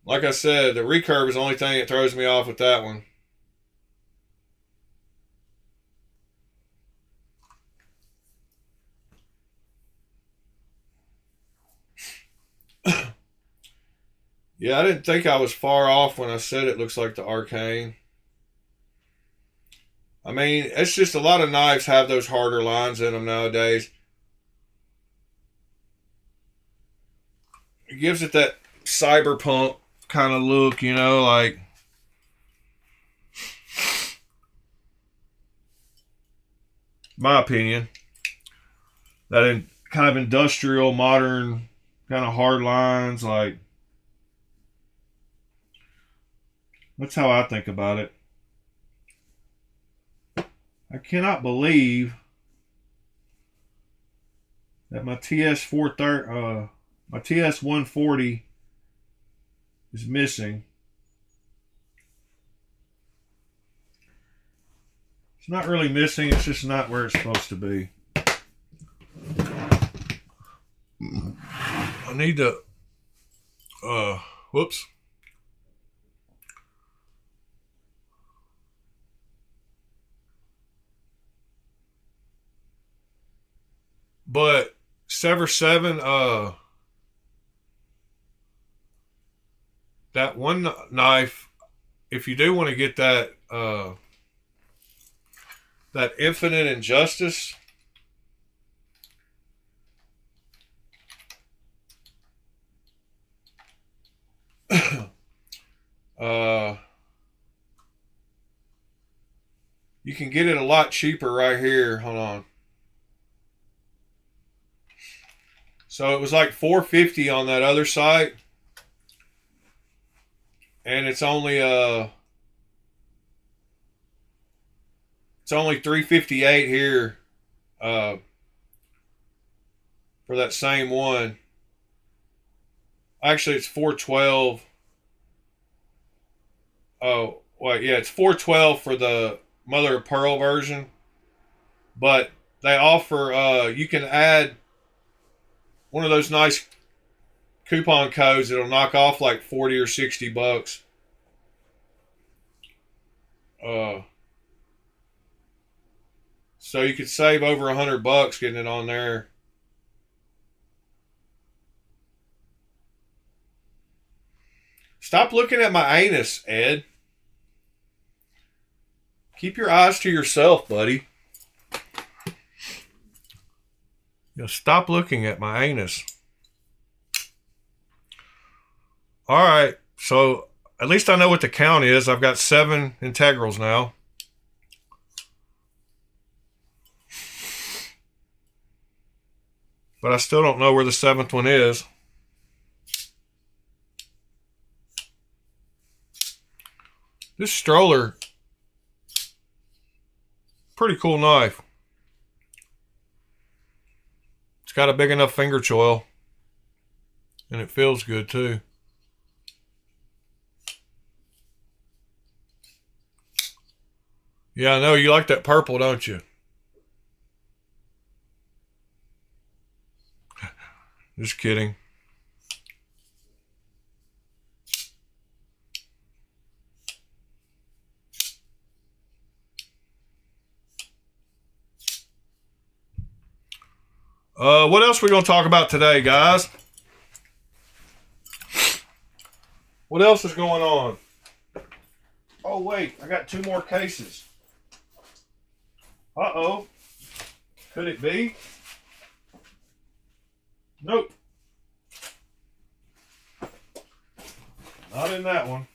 Like I said, the recurve is the only thing that throws me off with that one. Yeah, I didn't think I was far off when I said it looks like the Arcane. I mean, it's just a lot of knives have those harder lines in them nowadays. It gives it that cyberpunk kind of look, you know, like my opinion. That kind of industrial, modern, kind of hard lines, like that's how I think about it. I cannot believe that my TS 430, my TS 140 is missing. It's not really missing, it's just not where it's supposed to be. I need to, whoops. But Sever 7, that one knife, if you do want to get that, that Infinite Injustice, you can get it a lot cheaper right here. Hold on. So it was like $450 on that other site, and it's only $358 here for that same one. Actually, it's $412. Oh, wait, yeah, it's $412 for the mother of pearl version, but they offer you can add one of those nice coupon codes that'll knock off like 40 or 60 bucks. So you could save over 100 bucks getting it on there. Stop looking at my anus, Ed. Keep your eyes to yourself, buddy. Stop looking at my anus. All right, so at least I know what the count is. I've got 7 integrals now. But I still don't know where the 7th one is. This stroller, pretty cool knife. It's got a big enough finger choil, and it feels good too. Yeah, I know you like that purple, don't you? Just kidding. What else are we going to talk about today, guys? What else is going on? Oh, wait. I got 2 more cases. Uh-oh. Could it be? Nope. Not in that one.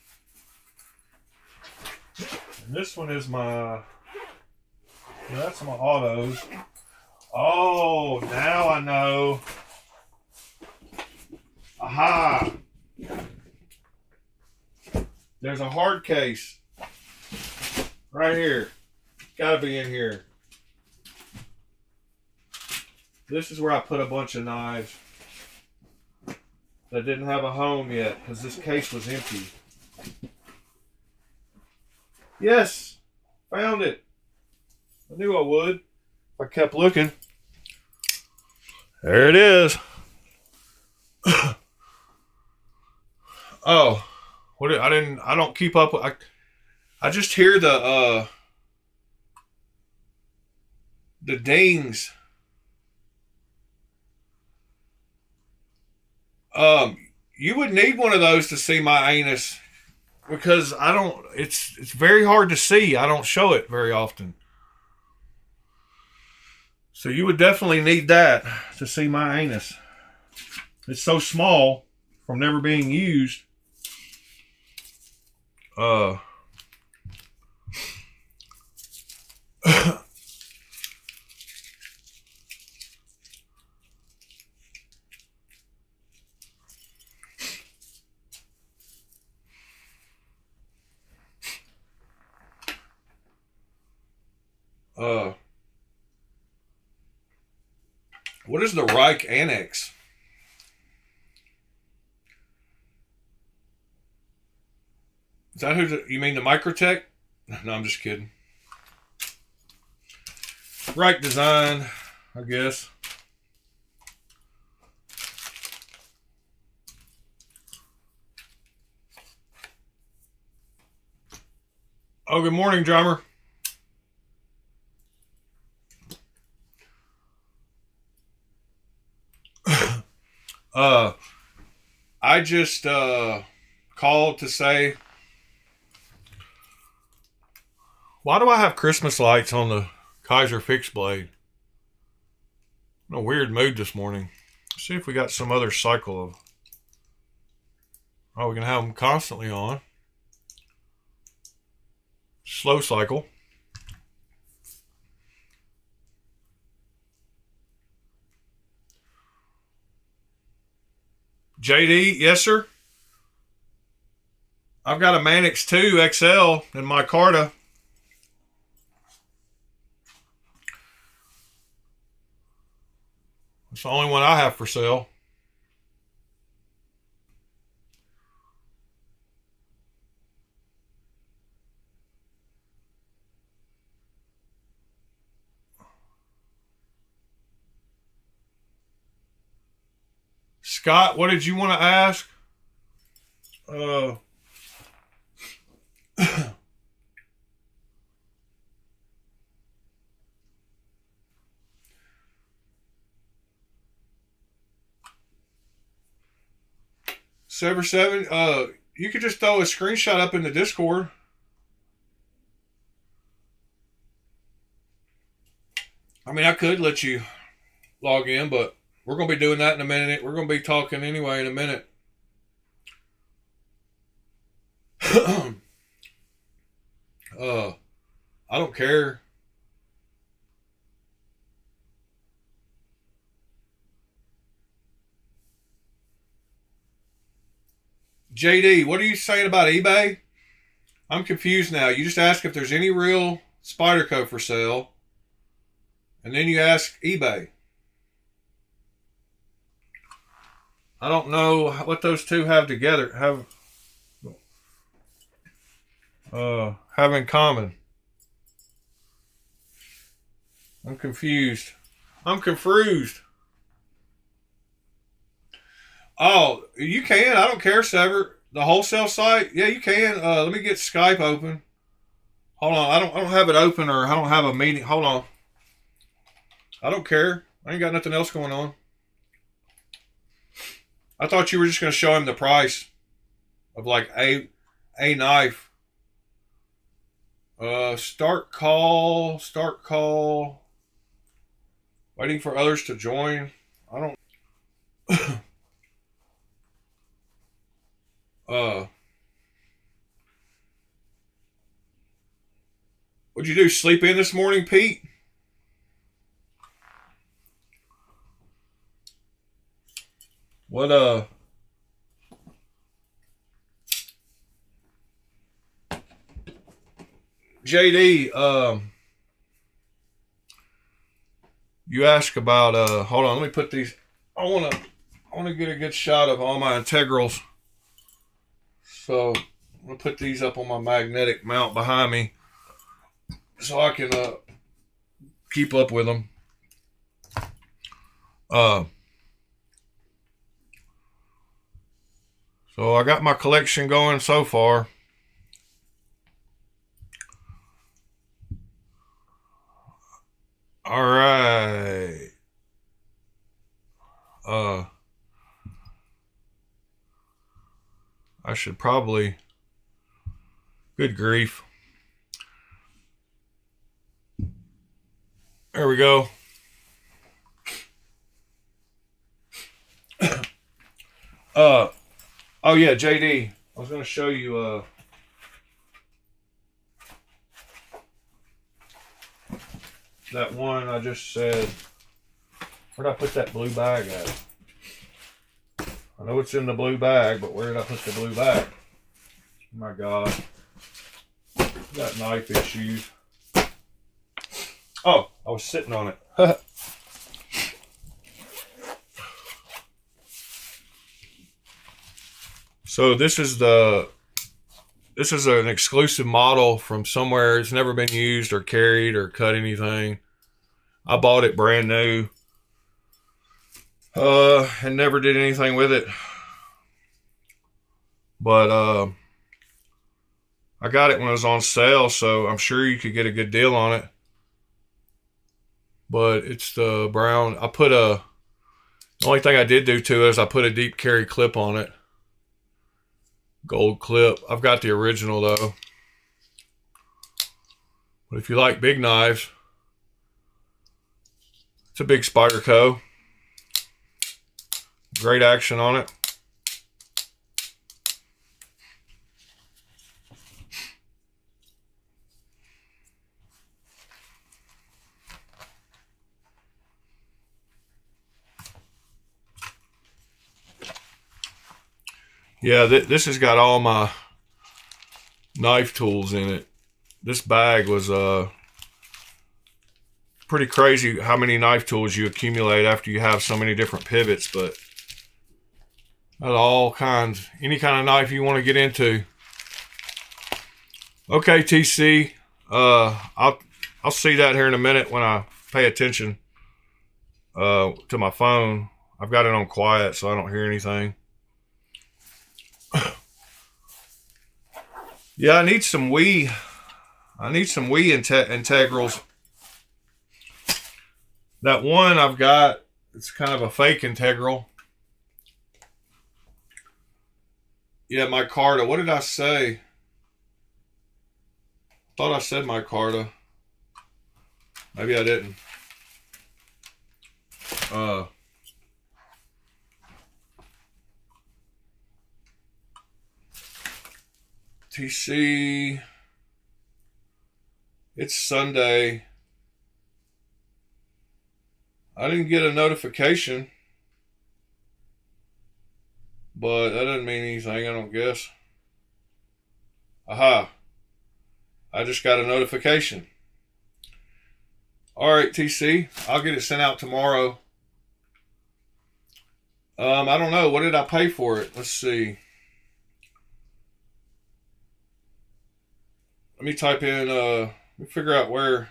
And this one is my... That's my autos. Oh, now I know. Aha! There's a hard case. Right here. Gotta be in here. This is where I put a bunch of knives that didn't have a home yet because this case was empty. Yes! Found it. I knew I would. I kept looking. There it is. Oh, I don't keep up with, I just hear the dings. You would need one of those to see my anus because I don't, it's very hard to see. I don't show it very often. So you would definitely need that to see my anus. It's so small from never being used. Uh uh what is the Reich Annex? Is that you mean the Microtech? No, I'm just kidding. Reich Design, I guess. Oh, good morning, drummer. I just called to say, why do I have Christmas lights on the Kaiser fixed blade? I'm in a weird mood this morning. Let's see if we got some other cycle of. Oh, we can have them constantly on. Slow cycle. JD, yes, sir. I've got a Manix 2 XL in my Carta. It's the only one I have for sale. Scott, what did you want to ask? Sever7, you could just throw a screenshot up in the Discord. I mean, I could let you log in, but we're going to be doing that in a minute. We're going to be talking anyway in a minute. I don't care. JD, what are you saying about eBay? I'm confused now. You just ask if there's any real Spyderco for sale, and then you ask eBay. I don't know what those two have together. Have in common. I'm confused. I'm confused. Oh, you can. I don't care, Sever. The wholesale site? Yeah, you can. Let me get Skype open. Hold on. I don't have it open, or I don't have a meeting. Hold on. I don't care. I ain't got nothing else going on. I thought you were just going to show him the price of like a knife. Start call. Waiting for others to join. I don't. What'd you do? Sleep in this morning, Pete? What JD, you ask about hold on, let me put these. I wanna get a good shot of all my integrals. So I'm gonna put these up on my magnetic mount behind me so I can keep up with them. Uh, so I got my collection going so far. All right. I should probably. Good grief. There we go. Oh yeah, JD. I was gonna show you that one I just said. Where'd I put that blue bag at? I know it's in the blue bag, but where did I put the blue bag? Oh my God. Got knife issues. Oh, I was sitting on it. So this is an exclusive model from somewhere. It's never been used or carried or cut anything. I bought it brand new. And never did anything with it. But I got it when it was on sale, so I'm sure you could get a good deal on it. But it's the brown. The only thing I did do to it is I put a deep carry clip on it. Gold clip. I've got the original though. But if you like big knives, it's a big Spyderco. Great action on it. Yeah, this has got all my knife tools in it. This bag was pretty crazy how many knife tools you accumulate after you have so many different pivots, but all kinds, any kind of knife you want to get into. Okay, TC, I'll see that here in a minute when I pay attention to my phone. I've got it on quiet so I don't hear anything. Yeah, I need some Wii integrals. That one I've got, it's kind of a fake integral. Yeah, micarta. What did I say? Thought I said micarta. Maybe I didn't. TC. It's Sunday. I didn't get a notification, but that doesn't mean anything, I don't guess. Aha. I just got a notification. All right, TC. I'll get it sent out tomorrow. I don't know. What did I pay for it? Let's see. Let me type in, let me figure out where.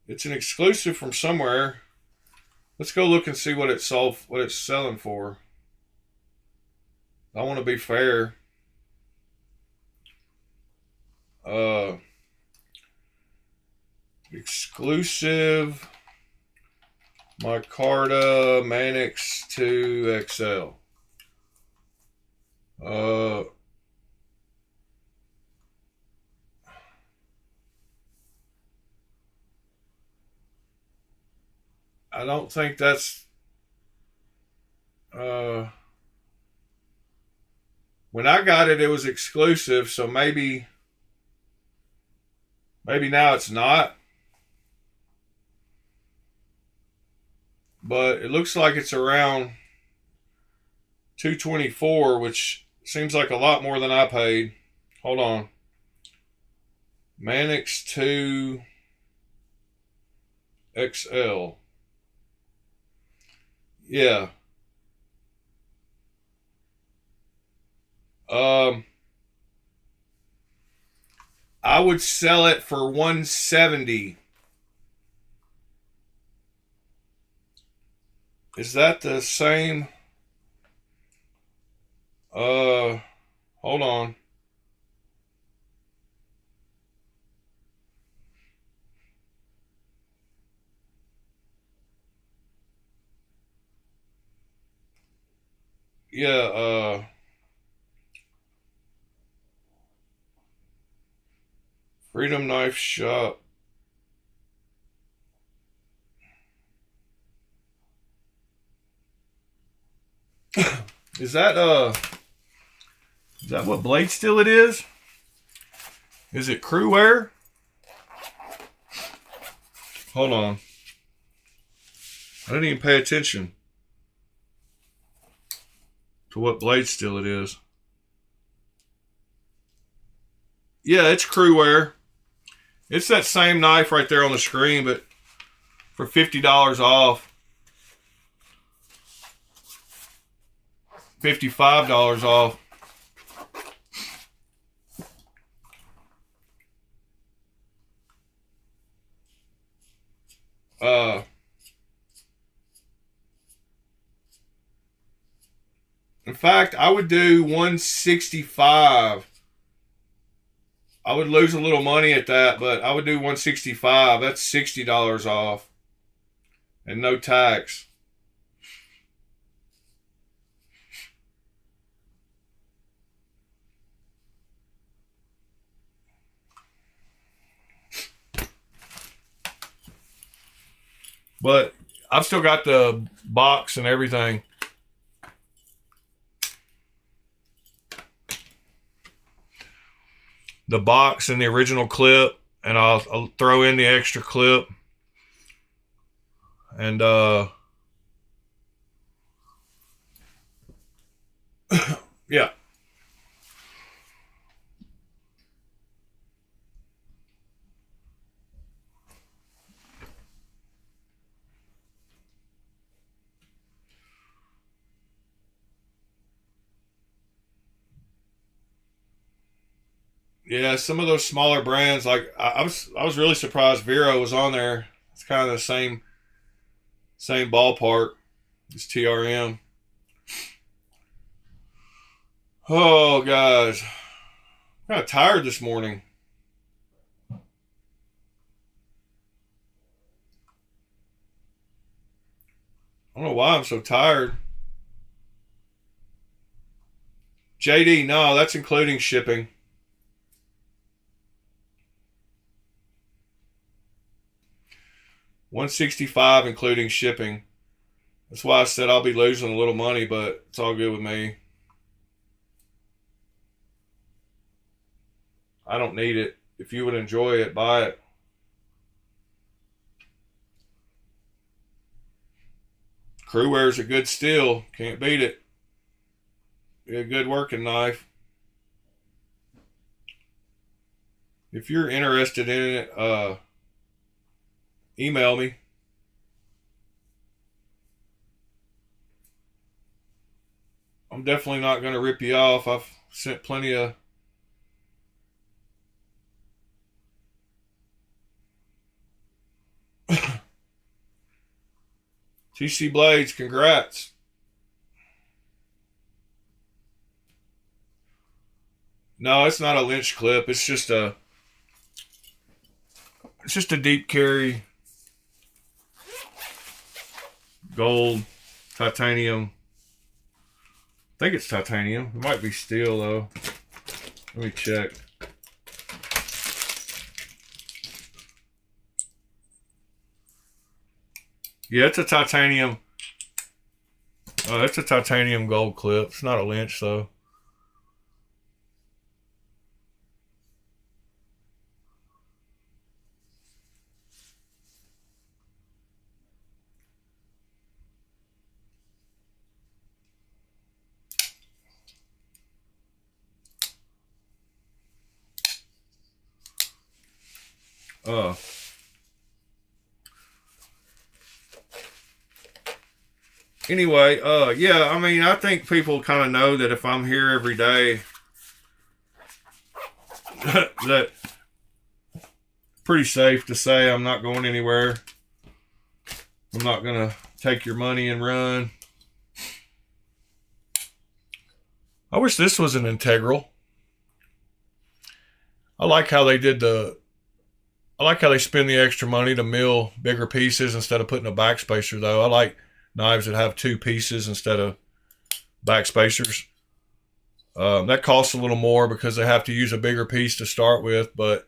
It's an exclusive from somewhere. Let's go look and see what it's selling for. I want to be fair. Exclusive micarta Manix 2 XL. I don't think that's when I got it, it was exclusive, so maybe now it's not. But it looks like it's around $224, which seems like a lot more than I paid. Hold on. Manix 2 XL. Yeah. I would sell it for $170. Is that the same? Hold on. Yeah, Freedom Knife Shop. Is that what blade steel it is? Is it crew wear? Hold on. I didn't even pay attention to what blade steel it is. Yeah, it's crew wear. It's that same knife right there on the screen, but for $50 off. $55 off. In fact, I would do 165. I would lose a little money at that, but I would do 165. That's $60 off. And no tax. But I've still got the box and everything. The box and the original clip, and I'll throw in the extra clip. And yeah. Yeah, some of those smaller brands, like I was really surprised Vero was on there. It's kind of the same ballpark as TRM. Oh guys, I'm kind of tired this morning. I don't know why I'm so tired. JD, no, that's including shipping. $165 including shipping. That's why I said I'll be losing a little money, but it's all good with me. I don't need it. If you would enjoy it, buy it. Crew wear is a good steel. Can't beat it. Be a good working knife. If you're interested in it, email me. I'm definitely not going to rip you off. I've sent plenty of TC Blades. Congrats. No, it's not a Lynch clip. It's just a deep carry gold titanium. I think it's titanium. It might be steel though. Let me check. Yeah, it's a titanium. It's a titanium gold clip. It's not a Lynch though. Anyway, yeah, I mean, I think people kind of know that if I'm here every day, that pretty safe to say I'm not going anywhere. I'm not gonna take your money and run. I wish this was an integral. I like how they did I like how they spend the extra money to mill bigger pieces instead of putting a backspacer, though. I like knives that have 2 pieces instead of backspacers. That costs a little more because they have to use a bigger piece to start with, but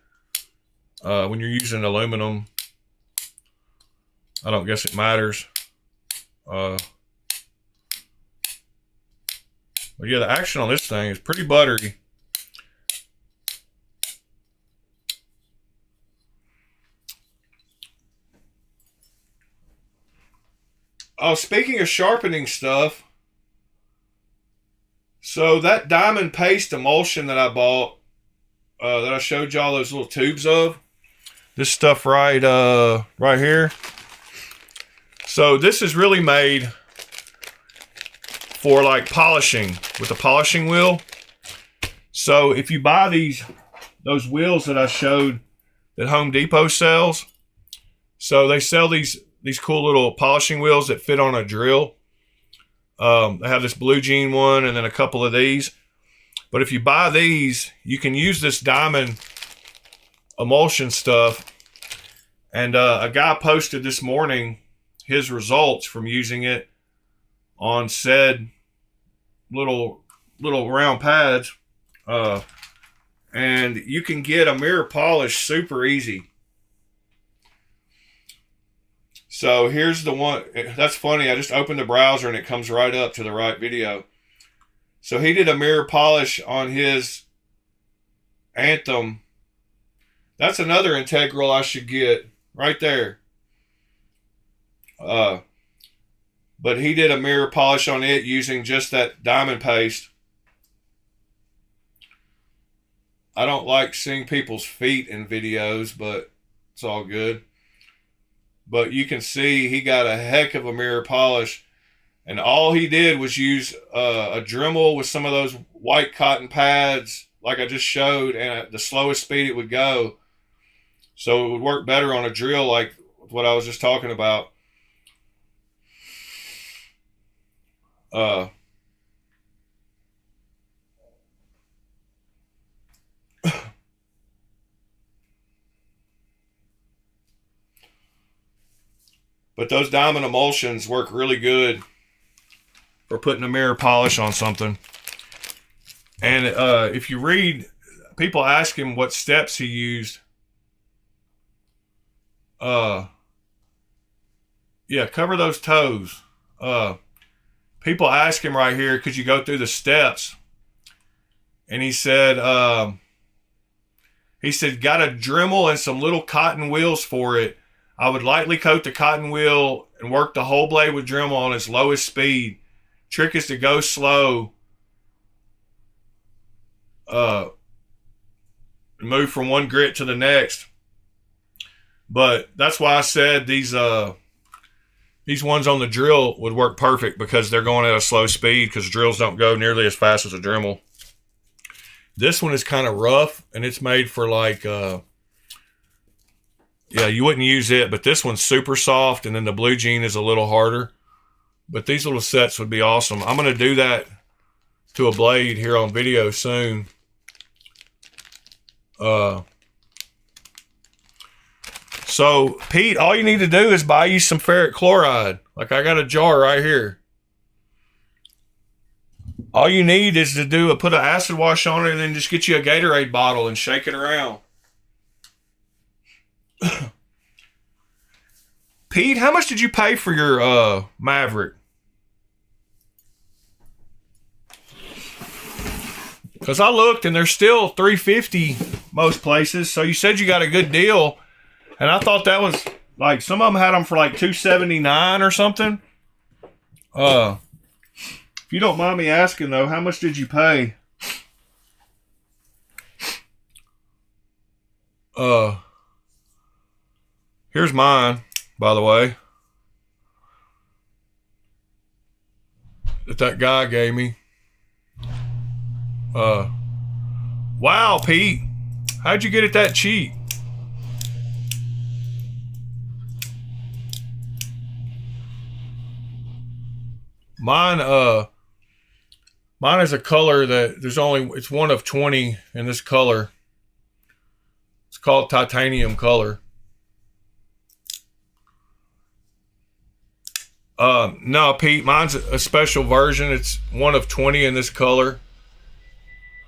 when you're using aluminum, I don't guess it matters. But yeah, the action on this thing is pretty buttery. Oh, speaking of sharpening stuff, so that diamond paste emulsion that I bought, that I showed y'all those little tubes of, this stuff right here. So this is really made for like polishing with a polishing wheel. So if you buy those wheels that I showed that Home Depot sells, so they sell these cool little polishing wheels that fit on a drill. They have this blue jean one and then a couple of these. But if you buy these, you can use this diamond emulsion stuff. And a guy posted this morning his results from using it on said little round pads. And you can get a mirror polish super easy. So here's the one. That's funny. I just opened the browser and it comes right up to the right video. So he did a mirror polish on his Anthem. That's another integral I should get right there. But he did a mirror polish on it using just that diamond paste. I don't like seeing people's feet in videos, but it's all good. But you can see he got a heck of a mirror polish. And all he did was use a Dremel with some of those white cotton pads like I just showed, and at the slowest speed it would go. So it would work better on a drill like what I was just talking about. But those diamond emulsions work really good for putting a mirror polish on something. And if you read, people ask him what steps he used. Yeah, cover those toes. People ask him right here, could you go through the steps? And he said, got a Dremel and some little cotton wheels for it. I would lightly coat the cotton wheel and work the whole blade with Dremel on its lowest speed. Trick is to go slow. Move from one grit to the next. But that's why I said these ones on the drill would work perfect because they're going at a slow speed because drills don't go nearly as fast as a Dremel. This one is kind of rough and it's made for like... yeah, you wouldn't use it, but this one's super soft, and then the blue jean is a little harder. But these little sets would be awesome. I'm going to do that to a blade here on video soon. So, Pete, all you need to do is buy you some ferric chloride. Like I got a jar right here. All you need is to put an acid wash on it and then just get you a Gatorade bottle and shake it around. Pete, how much did you pay for your Maverick? Because I looked and they're still $350 most places. So you said you got a good deal, and I thought that was like some of them had them for like $279 or something. If you don't mind me asking though, how much did you pay? Here's mine, by the way, that guy gave me. Wow, Pete, how'd you get it that cheap? Mine mine is a color that it's one of 20 in this color. It's called titanium color. No, Pete, mine's a special version. It's one of 20 in this color.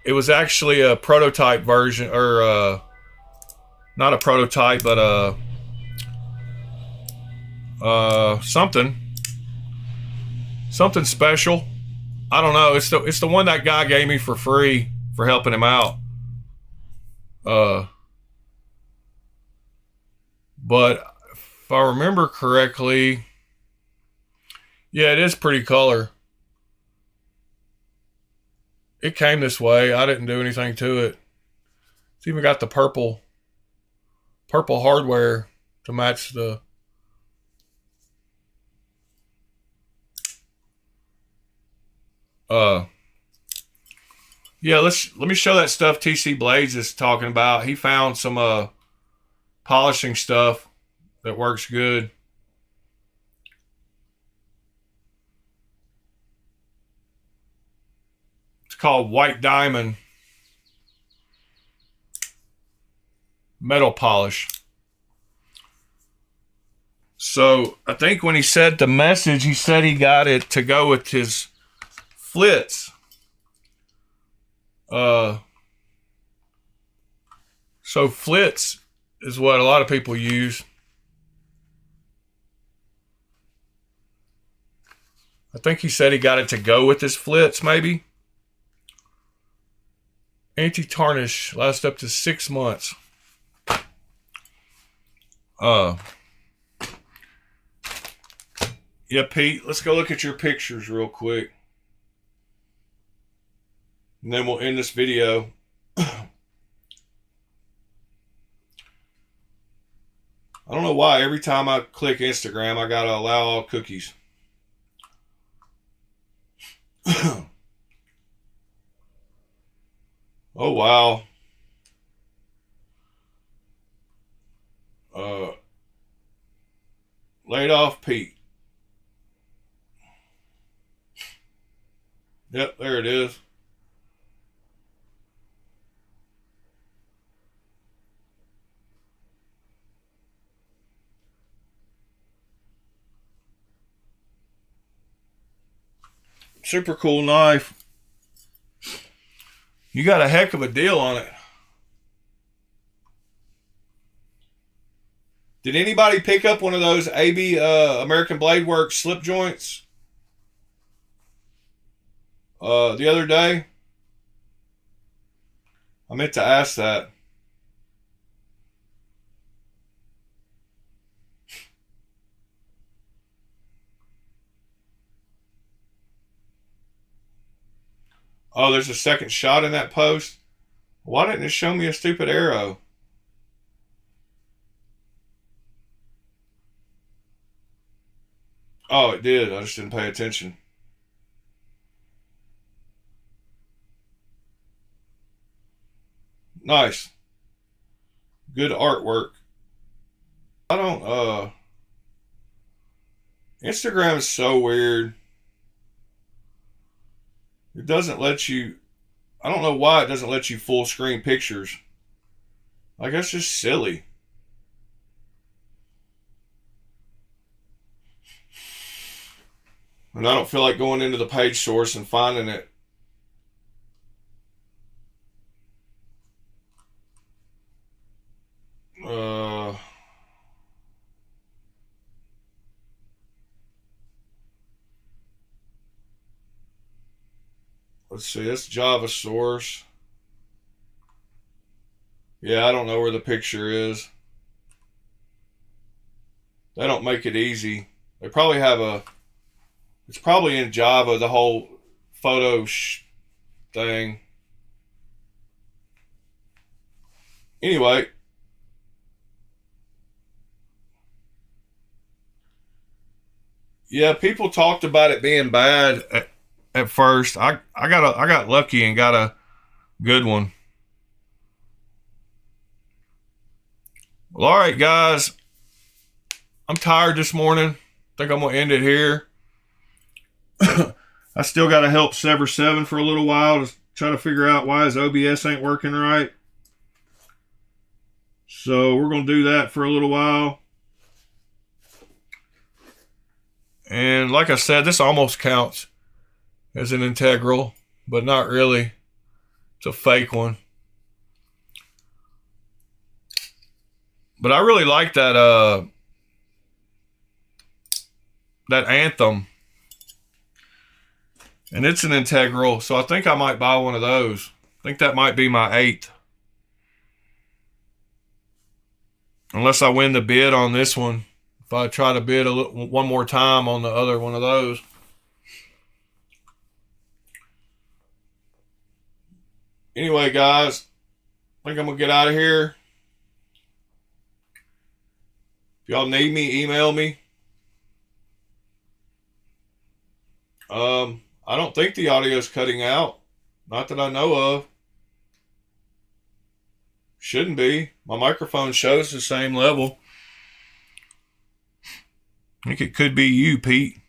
It was actually a prototype version, or not a prototype, but something special. I don't know. It's the one that guy gave me for free for helping him out. But if I remember correctly, yeah, it is pretty color. It came this way. I didn't do anything to it. It's even got the purple hardware to match the. Yeah, let me show that stuff TC Blades is talking about. He found some polishing stuff that works good. It's called White Diamond Metal Polish. So I think when he said the message, he said he got it to go with his flits. So flits is what a lot of people use. I think he said he got it to go with his flits, maybe. Anti-tarnish lasts up to 6 months. Yeah, Pete, let's go look at your pictures real quick. And then we'll end this video. I don't know why every time I click Instagram, I gotta allow all cookies. Oh, wow. Laid off Pete. Yep, there it is. Super cool knife. You got a heck of a deal on it. Did anybody pick up one of those AB American Blade Works slip joints the other day? I meant to ask that. Oh, there's a second shot in that post? Why didn't it show me a stupid arrow? Oh, it did. I just didn't pay attention. Nice. Good artwork. I don't, Instagram is so weird. It doesn't let you, I don't know why it doesn't let you full screen pictures. Like, that's just silly. And I don't feel like going into the page source and finding it. Let's see, that's Java source. Yeah, I don't know where the picture is. They don't make it easy. They probably have it's probably in Java, the whole photo thing. Anyway. Yeah, people talked about it being bad at first. I got lucky and got a good one. Well, all right, guys. I'm tired this morning. I think I'm gonna end it here. I still got to help Sever 7 for a little while to try to figure out why his OBS ain't working right. So we're going to do that for a little while. And like I said, this almost counts as an integral, but not really. It's a fake one. But I really like that that Anthem. And it's an integral, so I think I might buy one of those. I think that might be my 8th. Unless I win the bid on this one. If I try to bid one more time on the other one of those. Anyway, guys, I think I'm going to get out of here. If y'all need me, email me. I don't think the audio's cutting out. Not that I know of. Shouldn't be. My microphone shows the same level. I think it could be you, Pete.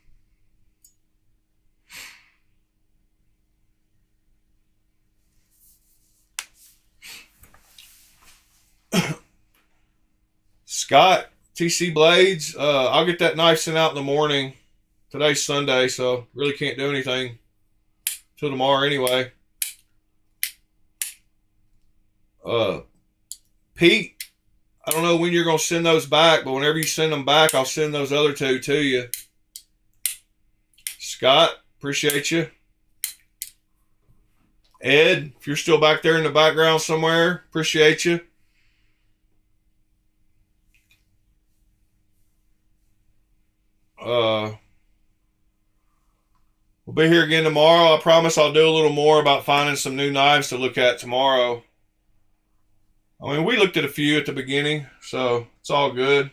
Scott, TC Blades, I'll get that knife sent out in the morning. Today's Sunday, so really can't do anything till tomorrow anyway. Pete, I don't know when you're going to send those back, but whenever you send them back, I'll send those other 2 to you. Scott, appreciate you. Ed, if you're still back there in the background somewhere, appreciate you. We'll be here again tomorrow. I promise I'll do a little more about finding some new knives to look at tomorrow. I mean, we looked at a few at the beginning, so it's all good.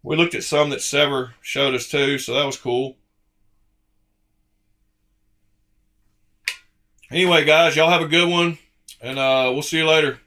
We looked at some that Sever showed us too, so that was cool. Anyway, guys, y'all have a good one, and we'll see you later.